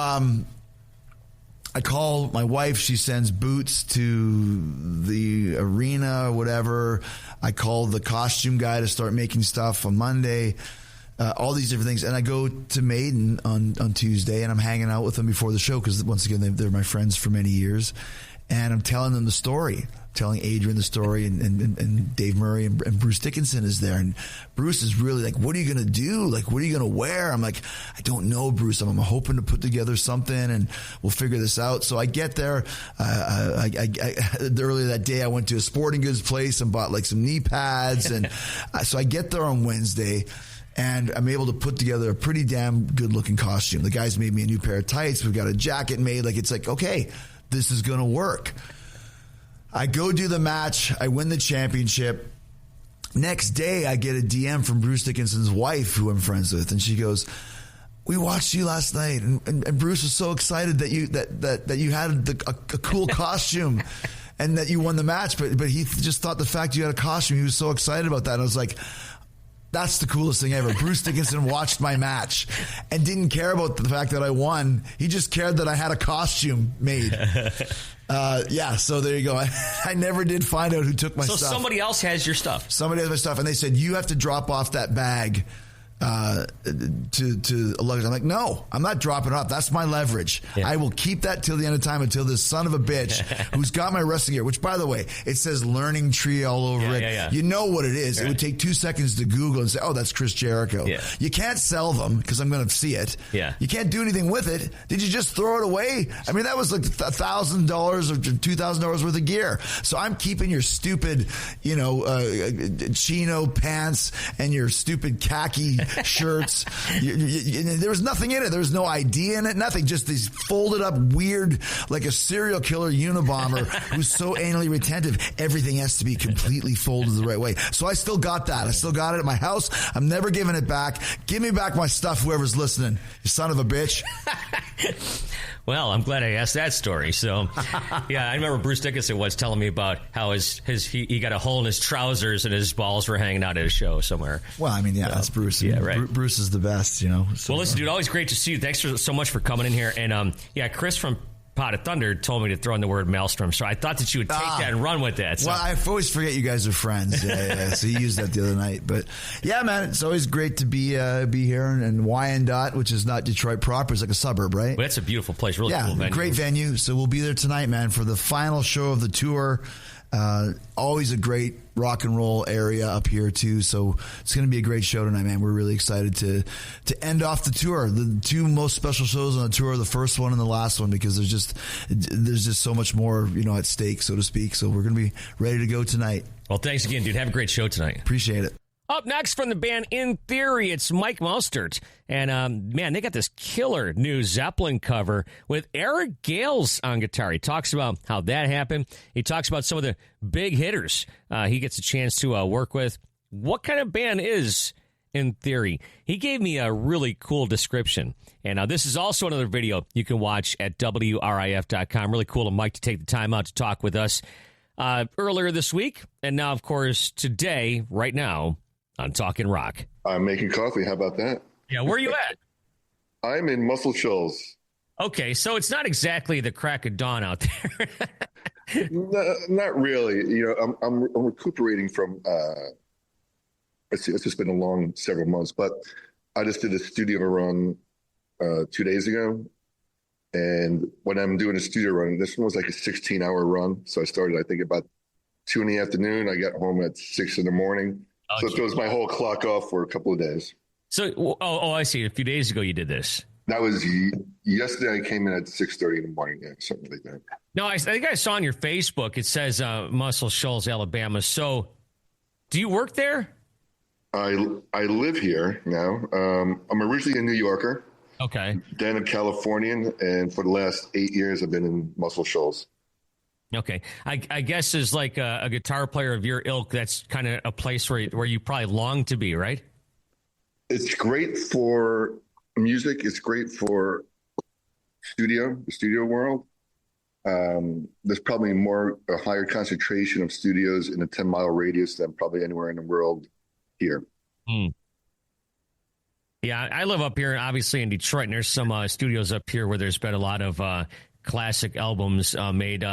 I call my wife. She sends boots to the arena or whatever. I call the costume guy to start making stuff on Monday. All these different things. And I go to Maiden on Tuesday, and I'm hanging out with them before the show because, once again, they're my friends for many years. And I'm telling them the story, telling Adrian the story, and Dave Murray and Bruce Dickinson is there. And Bruce is really like, what are you going to do? Like, what are you going to wear? I'm like, I don't know, Bruce. I'm hoping to put together something, and we'll figure this out. So I get there. Earlier that day, I went to a sporting goods place and bought like some knee pads. And so I get there on Wednesday, and I'm able to put together a pretty damn good looking costume. The guys made me a new pair of tights. We've got a jacket made. Like, it's like, okay, this is going to work. I go do the match. I win the championship. Next day, I get a DM from Bruce Dickinson's wife, who I'm friends with, and she goes, "We watched you last night, and Bruce was so excited that you had a cool costume, and that you won the match. But he just thought the fact you had a costume, he was so excited about that." And I was like, that's the coolest thing ever. Bruce Dickinson watched my match and didn't care about the fact that I won. He just cared that I had a costume made. So there you go. I never did find out who took my stuff. So somebody else has your stuff. Somebody has my stuff, and they said, you have to drop off that bag to a luggage. I'm like, no, I'm not dropping it off. That's my leverage. Yeah. I will keep that till the end of time, until this son of a bitch who's got my wrestling gear, which, by the way, it says Learning Tree all over it. Yeah. You know what it is. Right. It would take 2 seconds to Google and say, oh, that's Chris Jericho. Yeah. You can't sell them because I'm going to see it. Yeah. You can't do anything with it. Did you just throw it away? I mean, that was like $1,000 or $2,000 worth of gear. So I'm keeping your stupid, chino pants and your stupid khaki shirts. There was nothing in it. There was no ID in it. Nothing. Just these folded up weird, like a serial killer Unabomber who's so anally retentive. Everything has to be completely folded the right way. So I still got that. I still got it at my house. I'm never giving it back. Give me back my stuff, whoever's listening. You son of a bitch. Well, I'm glad I asked that story. So, yeah, I remember Bruce Dickinson was telling me about how he got a hole in his trousers and his balls were hanging out at a show somewhere. Well, I mean, yeah, that's Bruce. Yeah, right. Bruce is the best, So, well, listen, dude, always great to see you. Thanks so much for coming in here. And, Chris from Pot of Thunder told me to throw in the word maelstrom, so I thought that you would take that and run with that. So. Well, I always forget you guys are friends. Yeah. So he used that the other night. But yeah, man, it's always great to be here. And Wyandotte, which is not Detroit proper, is like a suburb, right? Well, that's a beautiful place. Really cool venue. Great venue. So we'll be there tonight, man, for the final show of the tour. Always a great rock and roll area up here too, so it's going to be a great show tonight, man. We're really excited to end off the tour. The two most special shows on the tour, the first one and the last one, because there's just so much more, at stake, so to speak. So we're going to be ready to go tonight. Well, thanks again, dude. Have a great show tonight. Appreciate it. Up next from the band In Theory, it's Mike Mostert. And, they got this killer new Zeppelin cover with Eric Gales on guitar. He talks about how that happened. He talks about some of the big hitters he gets a chance to work with. What kind of band is In Theory? He gave me a really cool description. And this is also another video you can watch at WRIF.com. Really cool of Mike to take the time out to talk with us earlier this week. And now, of course, today, right now, on Talkin' Rock. I'm making coffee. How about that? Yeah, where are you at? I'm in Muscle Shoals. Okay, so it's not exactly the crack of dawn out there. No, not really. I'm recuperating from. It's just been a long several months, but I just did a studio run 2 days ago, and when I'm doing a studio run, this one was like a 16-hour run. So I started, I think, about 2 in the afternoon. I got home at 6 in the morning. So it throws my whole clock off for a couple of days. So, I see. A few days ago you did this. That was yesterday. I came in at 6:30 in the morning. Yeah, something like that. No, I think I saw on your Facebook, it says Muscle Shoals, Alabama. So do you work there? I live here now. I'm originally a New Yorker. Okay. Then a Californian. And for the last 8 years, I've been in Muscle Shoals. Okay. I guess as like a guitar player of your ilk, that's kind of a place where you probably long to be, right? It's great for music. It's great for the studio world. there's probably a higher concentration of studios in a 10-mile radius than probably anywhere in the world here. Yeah, I live up here, obviously in Detroit, and there's some studios up here where there's been a lot of classic albums made.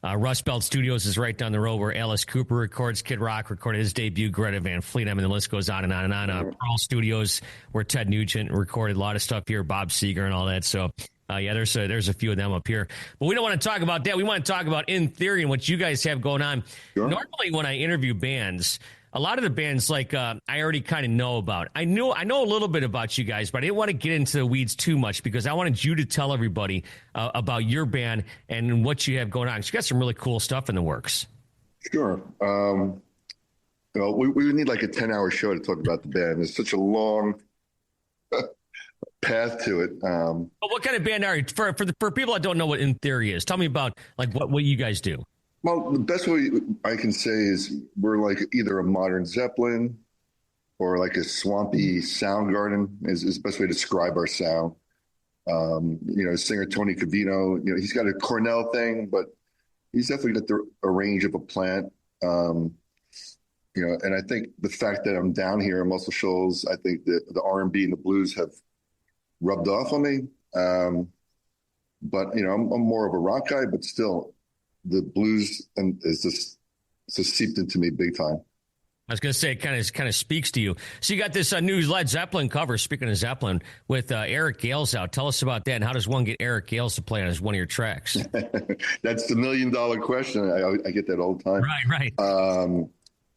Rust Belt Studios is right down the road where Alice Cooper records. Kid Rock recorded his debut, Greta Van Fleet. I mean, the list goes on and on and on. Pearl Studios where Ted Nugent recorded a lot of stuff here, Bob Seger and all that. So, yeah, there's a few of them up here. But we don't want to talk about that. We want to talk about In Theory and what you guys have going on. Sure. Normally when I interview bands, a lot of the bands, like I already kind of know about. I know a little bit about you guys, but I didn't want to get into the weeds too much because I wanted you to tell everybody about your band and what you have going on. 'Cause you got some really cool stuff in the works. Sure. We would need like a 10-hour show to talk about the band. It's such a long path to it. But what kind of band are you? For people that don't know what In Theory is, tell me about like what you guys do. Well, the best way I can say is we're like either a modern Zeppelin or like a swampy Soundgarden is the best way to describe our sound. Singer Tony Cavino, he's got a Cornell thing, but he's definitely got a range of a plant. And I think the fact that I'm down here in Muscle Shoals, I think that the R&B and the blues have rubbed off on me. But I'm more of a rock guy, but still, the blues is just seeped into me big time. I was going to say it kind of speaks to you. So you got this new Led Zeppelin cover, speaking of Zeppelin, with Eric Gales out. Tell us about that, and how does one get Eric Gales to play on one of your tracks? That's the $1,000,000 question. I get that all the time. Right.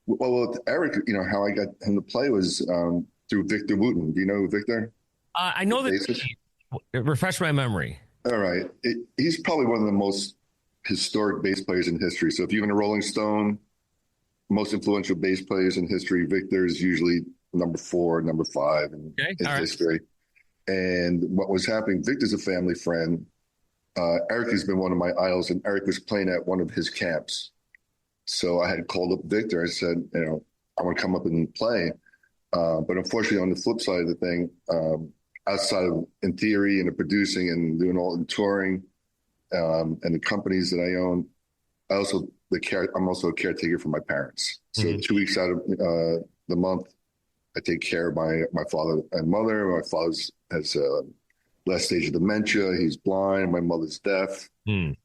Well, with Eric, how I got him to play was through Victor Wooten. Do you know Victor? I know that. Refresh my memory. All right. He's probably one of the most historic bass players in history. So if you're in a Rolling Stone, most influential bass players in history, Victor's usually number 4, number 5 in history. And what was happening, Victor's a family friend. Eric has been one of my idols, and Eric was playing at one of his camps. So I had called up Victor. I said, I want to come up and play. But unfortunately, on the flip side of the thing, outside of In Theory and the producing and doing all the touring, and the companies that I own, I'm also a caretaker for my parents. So 2 weeks out of the month, I take care of my father and mother. My father has last stage of dementia. He's blind. My mother's deaf. And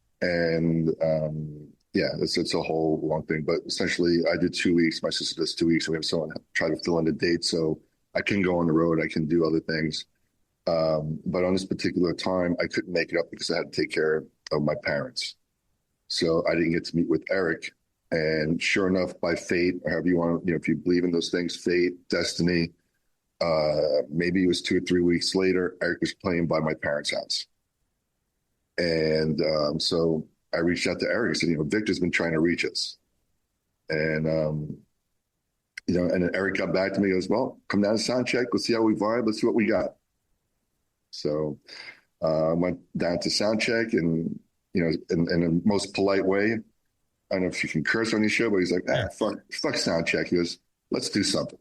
it's a whole long thing. But essentially, I did 2 weeks. My sister does 2 weeks. And we have someone try to fill in the date so I can go on the road. I can do other things. But on this particular time, I couldn't make it up because I had to take care of my parents. So I didn't get to meet with Eric. And sure enough, by fate, or however you want to, if you believe in those things, fate, destiny, maybe it was 2 or 3 weeks later, Eric was playing by my parents' house. And so I reached out to Eric. I said, Victor's been trying to reach us. And, and then Eric got back to me. He goes, well, come down to sound check. Let's see how we vibe. Let's see what we got. So I went down to sound check and, in the most polite way. I don't know if you can curse on your show, but he's like, fuck sound check. He goes, let's do something.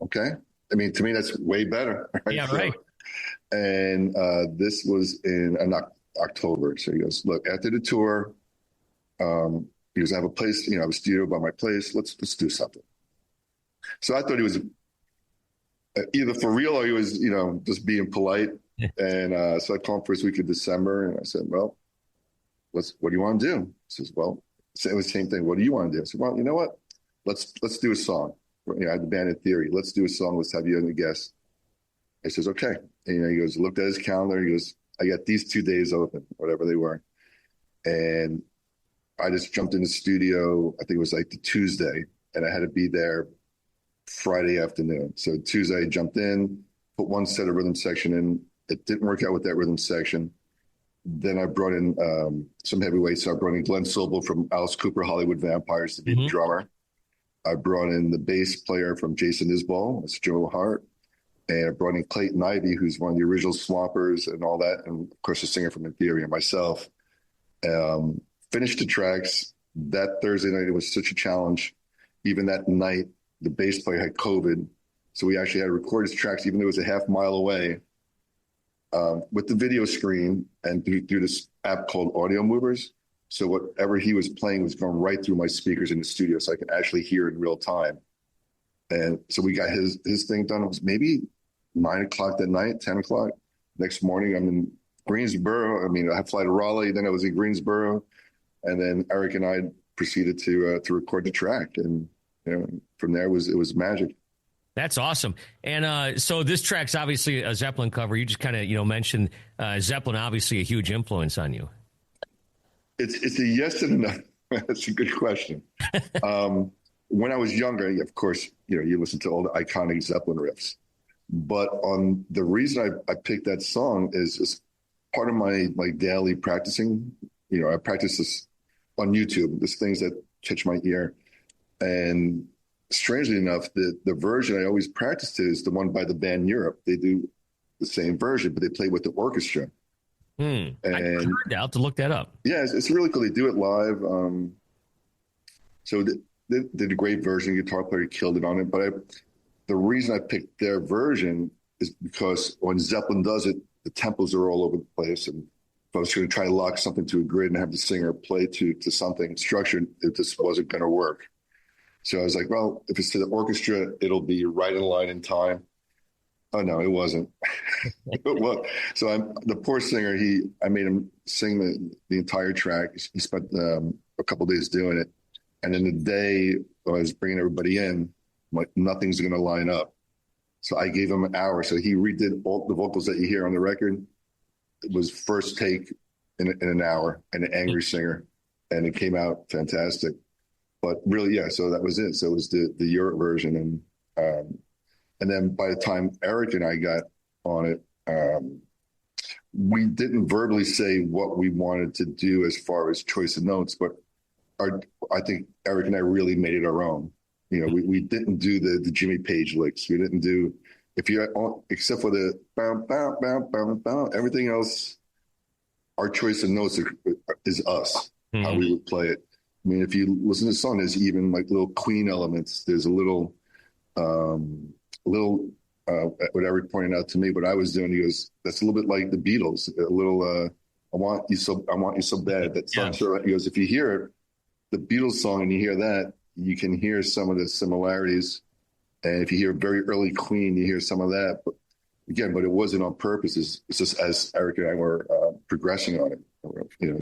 Okay. I mean, to me, that's way better. Right? Yeah, right. And this was in October. So he goes, look, after the tour, he goes, I have a place, I have a studio by my place. Let's do something. So I thought he was either for real or he was, just being polite. And so I called him first week of December and I said, well, what do you want to do? He says, well, it was the same thing. What do you want to do? I said, well, you know what? Let's do a song. I had the band In Theory. Let's do a song. Let's have you as a guest. He says, okay. And he goes, looked at his calendar. He goes, I got these 2 days open, whatever they were. And I just jumped in the studio. I think it was like the Tuesday, and I had to be there Friday afternoon. So Tuesday I jumped in, put one set of rhythm section in. It didn't work out with that rhythm section. Then I brought in some heavyweights. So I brought in Glenn Sobel from Alice Cooper, Hollywood Vampires to be the drummer. I brought in the bass player from Jason Isbell, that's Joe Hart. And I brought in Clayton Ivey, who's one of the original Swampers and all that. And of course, the singer from In Theory and myself. Finished the tracks. That Thursday night, it was such a challenge. Even that night, the bass player had COVID. So we actually had to record his tracks, even though it was a half mile away, with the video screen and through this app called Audio Movers. So whatever he was playing was going right through my speakers in the studio, so I could actually hear it in real time. And so we got his thing done. It was maybe 9 o'clock that night, 10 o'clock. Next morning, I'm in Greensboro. I mean, I had to fly to Raleigh. Then I was in Greensboro, and then Eric and I proceeded to record the track. And from there, it was magic. That's awesome. And so this track's obviously a Zeppelin cover. You just kind of mentioned Zeppelin, obviously a huge influence on you. It's a yes and a no. That's a good question. When I was younger, of course, you listen to all the iconic Zeppelin riffs. But on the reason I picked that song is part of my daily practicing. I practice this on YouTube. There's things that catch my ear, and strangely enough, the version I always practice to is the one by the band Europe. They do the same version, but they play with the orchestra. And I heard that. I'll have to look that up. Yeah, it's really cool. They do it live. So they did a great version. The guitar player killed it on it. But the reason I picked their version is because when Zeppelin does it, the tempos are all over the place. And if I was going to try to lock something to a grid and have the singer play to something structured, it just wasn't going to work. So I was like, well, if it's to the orchestra, it'll be right in line in time. Oh, no, it wasn't. Well, so the poor singer, I made him sing the entire track. He spent a couple of days doing it. And then the day I was bringing everybody in, I'm like, nothing's going to line up. So I gave him an hour. So he redid all the vocals that you hear on the record. It was first take in an hour, and an angry singer. And it came out fantastic. But really, yeah, so that was it. So it was the Europe version. And then by the time Eric and I got on it, we didn't verbally say what we wanted to do as far as choice of notes, but I think Eric and I really made it our own. We didn't do the Jimmy Page licks. We didn't do, except for the bow, bow, bow, bow, bow, everything else, our choice of notes is us, how we would play it. I mean, if you listen to the song, there's even little Queen elements. There's a little, what Eric pointed out to me, what I was doing, he goes, that's a little bit like the Beatles, a little, I want you so bad. That song. So he goes, if you hear the Beatles song and you hear that, you can hear some of the similarities. And if you hear very early Queen, you hear some of that. But again, it wasn't on purpose. It's just as Eric and I were progressing on it,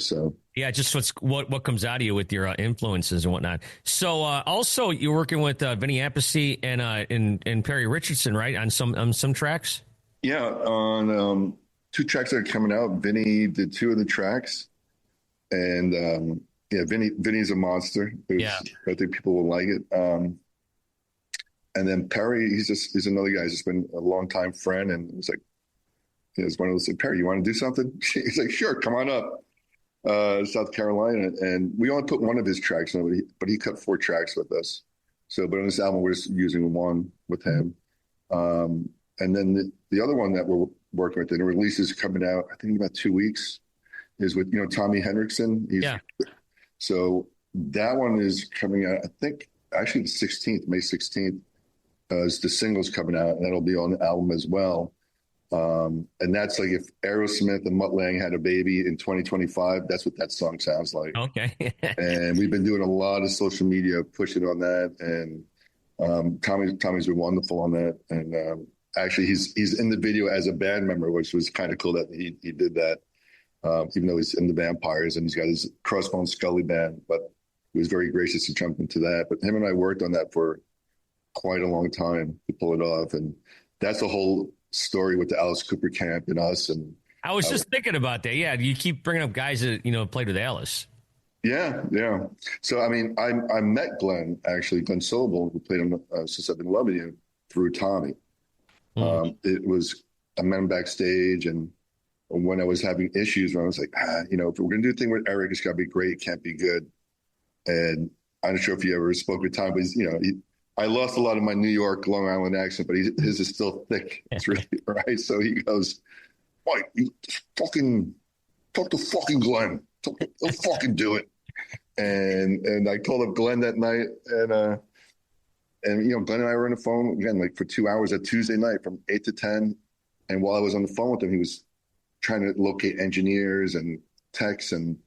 so. Yeah, just what comes out of you with your influences and whatnot. So also you're working with Vinny Appice and Perry Richardson, right? On some tracks? Yeah, on 2 tracks that are coming out. Vinny did 2 of the tracks. And Vinny's a monster. I think people will like it. And then Perry, he's another guy. He's just been a longtime friend, and it's like, it's one of those, Perry, you want to do something? He's like, sure, come on up. South Carolina, and we only put one of his tracks on it, but he cut 4 tracks with us. So, but on this album, we're just using 1 with him. And then the other one that we're working with, and the release is coming out, I think in about 2 weeks, is with Tommy Henriksen. So that one is coming out, I think, actually the 16th, May 16th, is the singles coming out, and that'll be on the album as well. And that's like if Aerosmith and Mutt Lange had a baby in 2025, that's what that song sounds like. Okay. And we've been doing a lot of social media pushing on that, and Tommy's been wonderful on that. And actually, he's in the video as a band member, which was kind of cool that he did that. Even though he's in the Vampires and he's got his Crossbone Scully band, but he was very gracious to jump into that. But him and I worked on that for quite a long time to pull it off, and that's a whole story with the Alice Cooper camp and us. And I was just thinking about that. Yeah, you keep bringing up guys that played with Alice. Yeah. So I mean, I met Glenn Sobel, who played on Since I've Been Loving You, through Tommy. I met him backstage, and when I was having issues, when I was like, if we're gonna do a thing with Eric, it's gotta be great, it can't be good. And I'm not sure if you ever spoke with Tom, but I lost a lot of my New York, Long Island accent, but his is still thick. It's really right. So he goes, Mike, you fucking talk to fucking Glenn. He'll fucking do it. And I called up Glenn that night, and Glenn and I were on the phone again, for 2 hours that Tuesday night from 8 to 10. And while I was on the phone with him, he was trying to locate engineers and texts and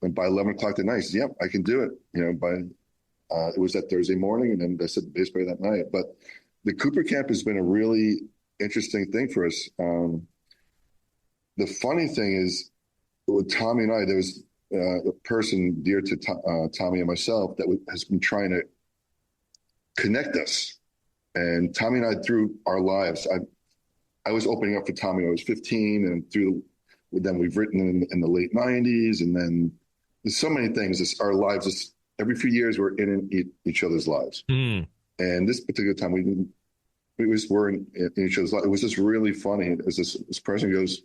by 11 o'clock that night, he says, "Yep, I can do it." It was that Thursday morning, and then I said the bass player that night. But the Cooper camp has been a really interesting thing for us. The funny thing is, with Tommy and I, there was a person dear to Tommy and myself that has been trying to connect us. And Tommy and I, through our lives, I was opening up for Tommy when I was 15, and then we've written in the late 90s, and then there's so many things. Our lives, every few years, we're in each other's lives. And this particular time, we were in each other's lives. It was just really funny. As this person goes,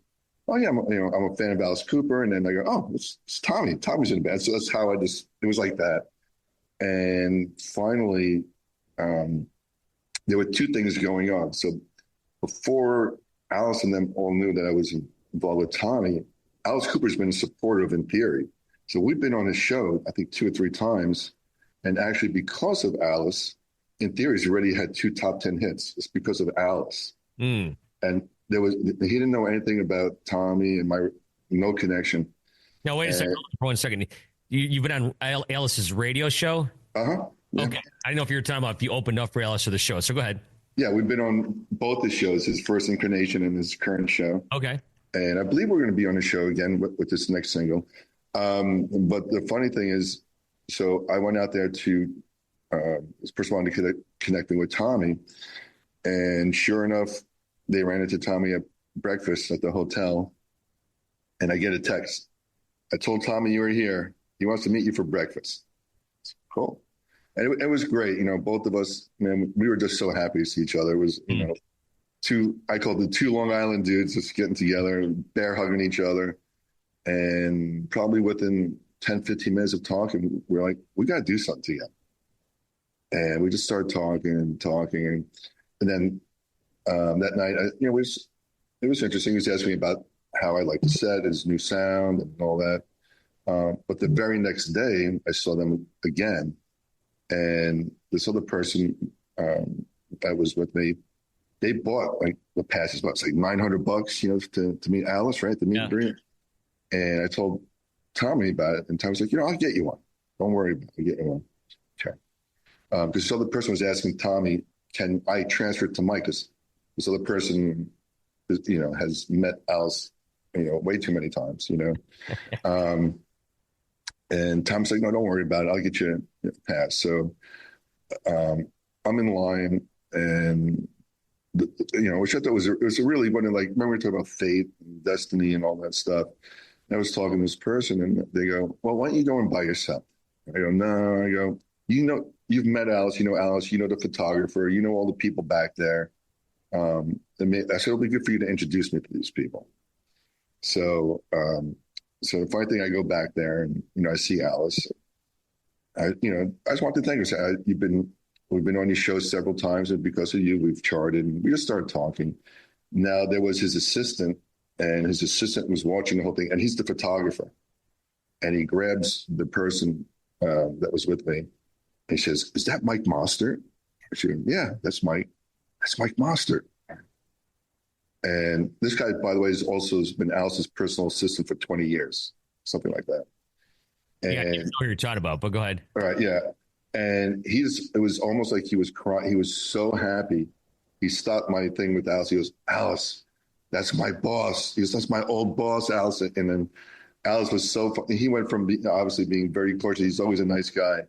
"Oh yeah, I'm a fan of Alice Cooper," and then I go, "Oh, it's Tommy. Tommy's in the band." So that's how it was like that. And finally, there were two things going on. So before Alice and them all knew that I was involved with Tommy, Alice Cooper's been supportive in theory. So we've been on his show, I think 2 or 3 times. And actually, because of Alice, in theory, he's already had 2 top 10 hits. It's because of Alice. And he didn't know anything about Tommy and no connection. Now, wait a second. For 1 second. You've been on Alice's radio show? Uh-huh. Yeah. Okay. I didn't know if you were talking about if you opened up for Alice or the show. So go ahead. Yeah, we've been on both the shows, his first incarnation and his current show. Okay. And I believe we're going to be on the show again with this next single. But the funny thing is, so I went out there to, this person wanted to connect me with Tommy. And sure enough, they ran into Tommy at breakfast at the hotel. And I get a text. "I told Tommy you were here. He wants to meet you for breakfast." Cool. And it was great. Both of us, man, we were just so happy to see each other. It was, I called it 2 Long Island dudes just getting together, bear hugging each other. And probably within 10, 15 minutes of talking, we're like, we got to do something together. And we just started talking. And then that night, it was interesting. He was asking me about how I like to set, his new sound and all that. But the very next day, I saw them again. And this other person that was with me, they bought like the passes, but it's like $900, to meet Alice, right? To meet and greet. And I told Tommy about it, and Tommy's like, I'll get you one. Don't worry about it. I'll get you one. Okay. Because this other person was asking Tommy, can I transfer it to Mike? Because this other person, has met Alice, way too many times, And Tom's like, no, don't worry about it. I'll get you a pass. So I'm in line, and which I thought it was a really one of, like, remember we talking about fate and destiny and all that stuff. And I was talking to this person, and they go, well, why don't you go in by yourself? I go, no. I go, you've met Alice, Alice, the photographer, all the people back there. I said, it'll be good for you to introduce me to these people. So the funny thing, I go back there and, I see Alice. I just want to thank her. We've been on these shows several times, and because of you, we've charted, and we just started talking. Now there was his assistant, and his assistant was watching the whole thing, and he's the photographer. And he grabs the person that was with me. And he says, is that Mike Mostert? She goes, yeah, that's Mike. That's Mike Mostert. And this guy, by the way, has also been Alice's personal assistant for 20 years, something like that. And, I know what you're talking about, but go ahead. All right, yeah. And it was almost like he was crying. He was so happy. He stopped my thing with Alice. He goes, Alice, that's my boss. He goes, that's my old boss, Alice. And then Alice was so funny. He went from obviously being very cordial. He's always a nice guy.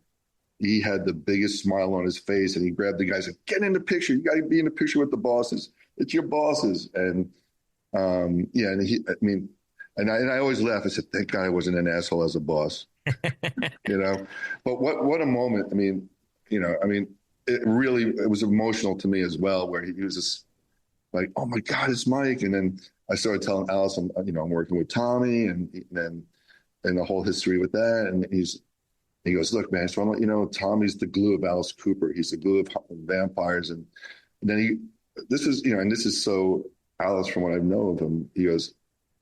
He had the biggest smile on his face, and he grabbed the guy and said, get in the picture. You got to be in the picture with the bosses. It's your bosses. And and I always laugh. I said, thank God I wasn't an asshole as a boss. But what a moment. It was emotional to me as well, where he was just like, oh my God, it's Mike. And then I started telling Alice, I'm working with Tommy, and the whole history with that. And he goes, look, man, so I want you know, Tommy's the glue of Alice Cooper. He's the glue of vampires. And then this is so Alice, from what I know of him, he goes,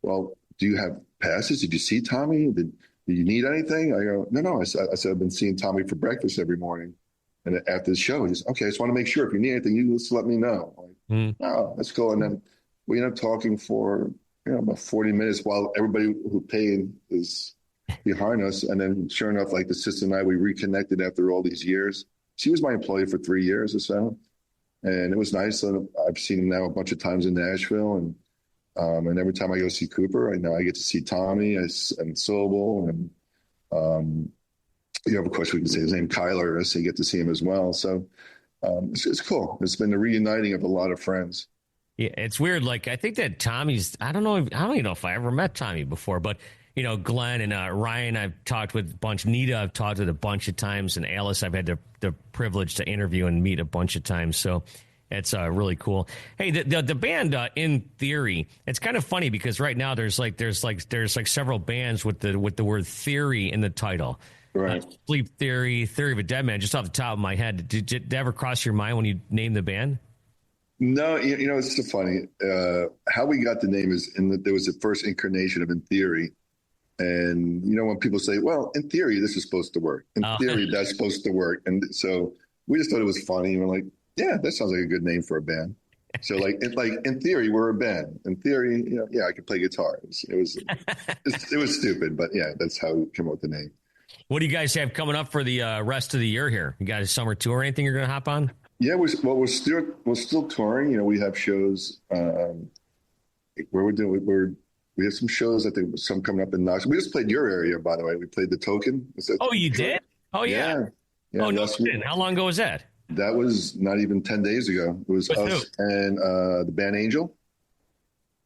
well, do you have passes? Did you see Tommy? Did you need anything? I go, no. I said, I've been seeing Tommy for breakfast every morning. And after the show, he says, okay, I just want to make sure if you need anything, you just let me know. I'm like, oh, that's cool. And then we ended up talking for about 40 minutes while everybody who paid is behind us. And then sure enough, like the sister and I, we reconnected after all these years. She was my employee for 3 years or so. And it was nice. And I've seen him now a bunch of times in Nashville. And every time I go see Cooper, I get to see Tommy and Sobel. And, of course, we can say his name, Kyler, so you get to see him as well. So it's cool. It's been the reuniting of a lot of friends. Yeah, it's weird. Like, I think that Tommy's, I don't even know if I ever met Tommy before, but, Glenn and Ryan, I've talked with a bunch. Nita, I've talked with a bunch of times. And Alice, I've had the privilege to interview and meet a bunch of times. So it's really cool. Hey, the band, In Theory, it's kind of funny because right now there's several bands with the word theory in the title. Right. Sleep Theory, Theory of a Dead Man, just off the top of my head. Did it ever cross your mind when you named the band? No, it's so funny. How we got the name is there was the first incarnation of In Theory. And, when people say, well, in theory, this is supposed to work. In theory, that's supposed to work. And so we just thought it was funny. And we're like, yeah, that sounds like a good name for a band. So in theory, we're a band. In theory, I could play guitar. It was stupid, but yeah, that's how we came up with the name. What do you guys have coming up for the rest of the year here? You got a summer tour or anything you're going to hop on? Yeah, we're still touring. We have shows where we have some shows. I think some coming up in Knoxville. We just played your area, by the way. We played the Token. Oh, you did? Oh, yeah. Oh, no kidding. How long ago was that? That was not even 10 days ago. It was us and the band Angel.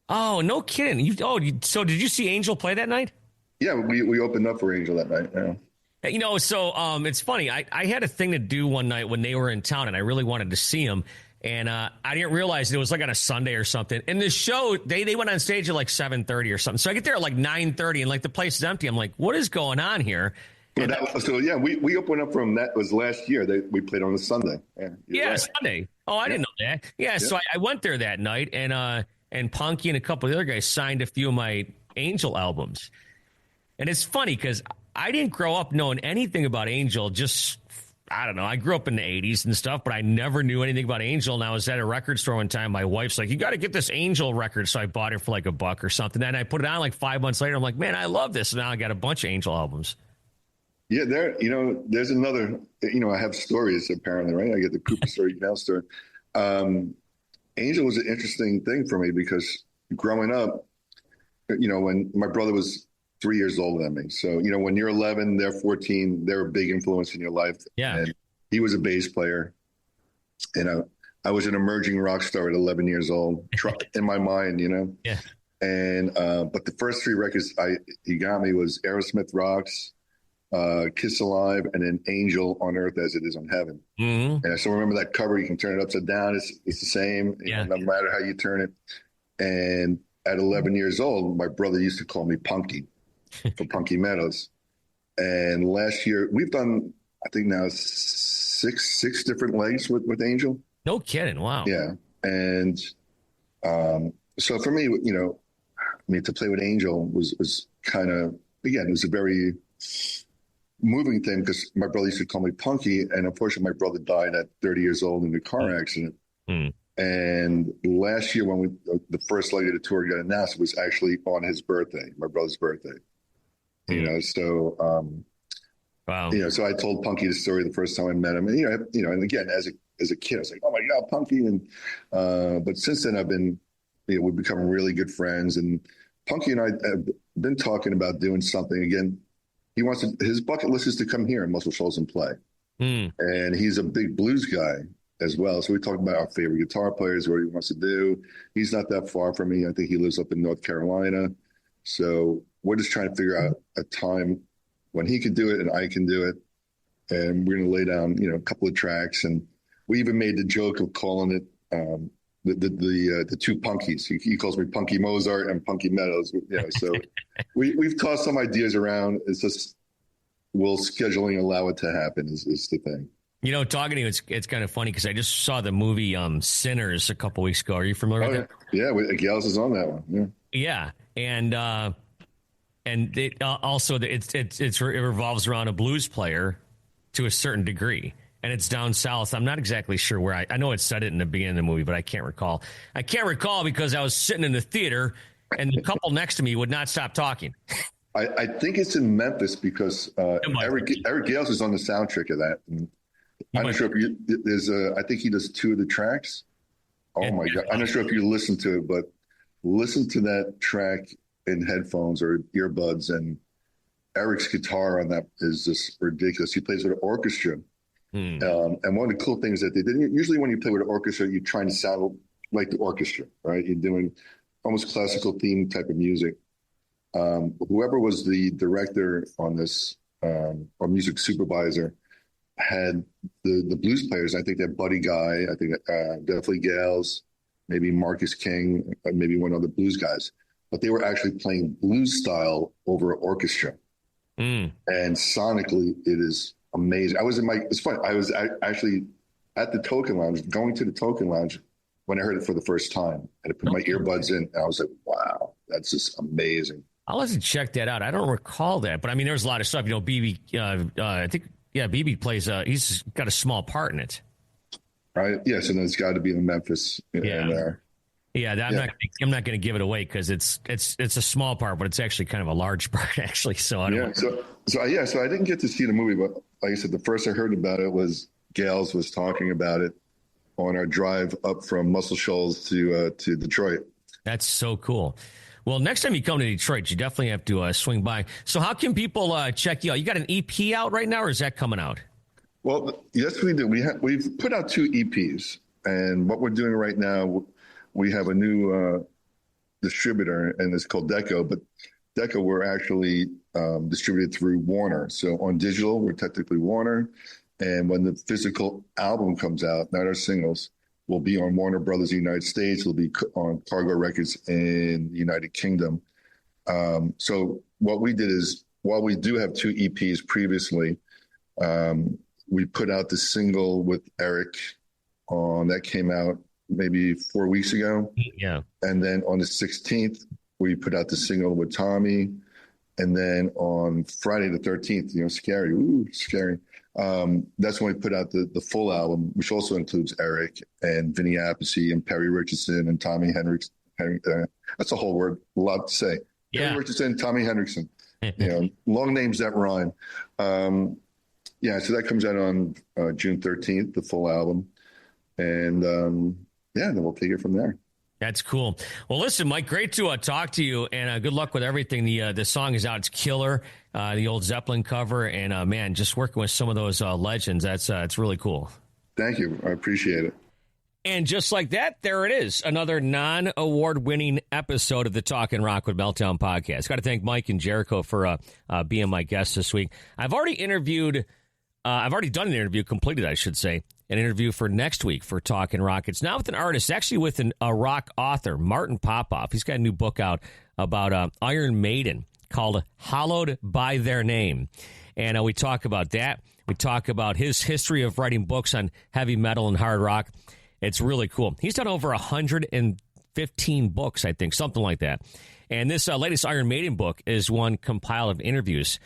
Oh, no kidding. So did you see Angel play that night? Yeah, we opened up for Angel that night. Yeah. So it's funny. I had a thing to do one night when they were in town, and I really wanted to see them. And I didn't realize it was like on a Sunday or something. And the show, they went on stage at like 7:30 or something. So I get there at like 9:30, and like the place is empty. I'm like, what is going on here? We opened up from that was last year. We played on a Sunday. Yeah, right. Sunday. Oh, I didn't know that. Yeah, so I went there that night, and Punky and a couple of the other guys signed a few of my Angel albums. And it's funny because I didn't grow up knowing anything about Angel. Just, I don't know. I grew up in the 80s and stuff, but I never knew anything about Angel. And I was at a record store one time. My wife's like, you got to get this Angel record. So I bought it for like $1 or something. And I put it on like 5 months later. I'm like, man, I love this. And now I got a bunch of Angel albums. Yeah, there's another, I have stories apparently, right? I get the Cooper story, now story. Angel was an interesting thing for me because growing up, when my brother was 3 years older than me. So, when you're 11, they're 14, they're a big influence in your life. Yeah. And he was a bass player. And I was an emerging rock star at 11 years old, in my mind, Yeah. And, but the first 3 records he got me was Aerosmith Rocks, Kiss Alive, and then Angel on Earth as It Is on Heaven. Mm-hmm. And so remember that cover, you can turn it upside down. It's the same, no matter how you turn it. And at 11 years old, my brother used to call me Punky for Punky Meadows. And last year, we've done, I think now, six different legs with Angel. No kidding. Wow. Yeah. And so for me, to play with Angel was kind of, again, it was a very moving thing because my brother used to call me Punky, and unfortunately my brother died at 30 years old in a car accident. And last year when the first leg of the tour got announced, it was actually on his birthday, my brother's birthday. So wow. So I told Punky the story the first time I met him, and and again as a kid I was like, oh my God, Punky. And but since then I've been we've become really good friends, and Punky and I have been talking about doing something again. He wants his bucket list is to come here in Muscle Shoals and play. And he's a big blues guy as well. So we talked about our favorite guitar players, what he wants to do. He's not that far from me. I think he lives up in North Carolina. So we're just trying to figure out a time when he can do it and I can do it. And we're going to lay down, a couple of tracks. And we even made the joke of calling it the two Punkies. He calls me Punky Mostert and Punky Meadows. So we've tossed some ideas around. It's just, will scheduling allow it to happen is the thing. Talking to you, it's kind of funny because I just saw the movie Sinners a couple weeks ago. Are you familiar with that? Yeah, Gals is on that one. Yeah, and it also it revolves around a blues player to a certain degree, and it's down south. I'm not exactly sure where. I know it said it in the beginning of the movie, but I can't recall. I can't recall because I was sitting in the theater and the couple next to me would not stop talking. I think it's in Memphis because Eric Gales is on the soundtrack of that. And I'm not sure if there's I think he does 2 of the tracks. Oh my God. I'm not sure if you listen to it, but listen to that track in headphones or earbuds, and Eric's guitar on that is just ridiculous. He plays with an orchestra. And one of the cool things that they did, usually when you play with an orchestra, you're trying to sound like the orchestra, right? You're doing almost classical theme type of music. Whoever was the director on this, or music supervisor, had the blues players. I think that Buddy Guy, I think definitely Gales, maybe Marcus King, maybe one of the blues guys. But they were actually playing blues style over an orchestra. And sonically, it is amazing. It's funny. I was actually at the Talkin Lounge, going to the Talkin Lounge when I heard it for the first time. And I put my earbuds in, and I was like, wow, that's just amazing. I'll have to check that out. I don't recall that, but I mean, there's a lot of stuff. You know, BB, I think, BB plays, he's got a small part in it. Right? Yes, and it's got to be in Memphis. I'm not going to give it away because it's a small part, but it's actually kind of a large part, actually. So I don't. So I didn't get to see the movie, but like I said, the first I heard about it was Gales was talking about it on our drive up from Muscle Shoals to Detroit. That's so cool. Well, next time you come to Detroit, you definitely have to swing by. So how can people check you out? You got an EP out right now, or is that coming out? Well, yes, we do. We've put out 2 EPs, and what we're doing right now, we have a new distributor, and it's called Deco. But Deco, we're actually distributed through Warner. So on digital, we're technically Warner, and when the physical album comes out, not our singles, will be on Warner Brothers United States. Will be on Cargo Records in the United Kingdom. So what we did is, while we do have 2 EPs previously, we put out the single with Eric that came out maybe 4 weeks ago. Yeah. And then on the 16th, we put out the single with Tommy. And then on Friday the 13th, scary. Ooh, scary. That's when we put out the full album, which also includes Eric and Vinny Appice and Perry Richardson and Tommy Hendricks. That's a whole word, a lot to say. Yeah. Perry Richardson, Tommy Hendrickson. Long names that rhyme. So that comes out on June 13th, the full album. And then we'll take it from there. That's cool. Well, listen, Mike, great to talk to you, and good luck with everything. The song is out. It's killer, the old Zeppelin cover, and, man, just working with some of those legends, it's really cool. Thank you. I appreciate it. And just like that, there it is, another non-award-winning episode of the Talkin' Rock with Meltdown podcast. Got to thank Mike and Jericho for being my guests this week. I've already done an interview, completed, I should say, an interview for next week for Talkin' Rock. It's not with an artist, actually with a rock author, Martin Popoff. He's got a new book out about Iron Maiden called Hallowed by Their Name. And we talk about that. We talk about his history of writing books on heavy metal and hard rock. It's really cool. He's done over 115 books, I think, something like that. And this latest Iron Maiden book is one compiled of interviews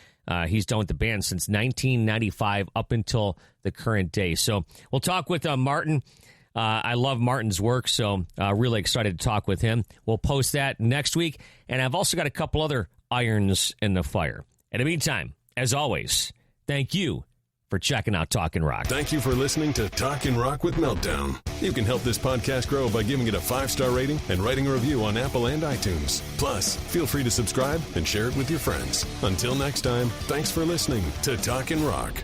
he's done with the band since 1995 up until the current day. So we'll talk with Martin. I love Martin's work, so really excited to talk with him. We'll post that next week. And I've also got a couple other irons in the fire. In the meantime, as always, thank you for checking out Talkin' Rock. Thank you for listening to Talkin' Rock with Meltdown. You can help this podcast grow by giving it a 5-star rating and writing a review on Apple and iTunes. Plus, feel free to subscribe and share it with your friends. Until next time, thanks for listening to Talkin' Rock.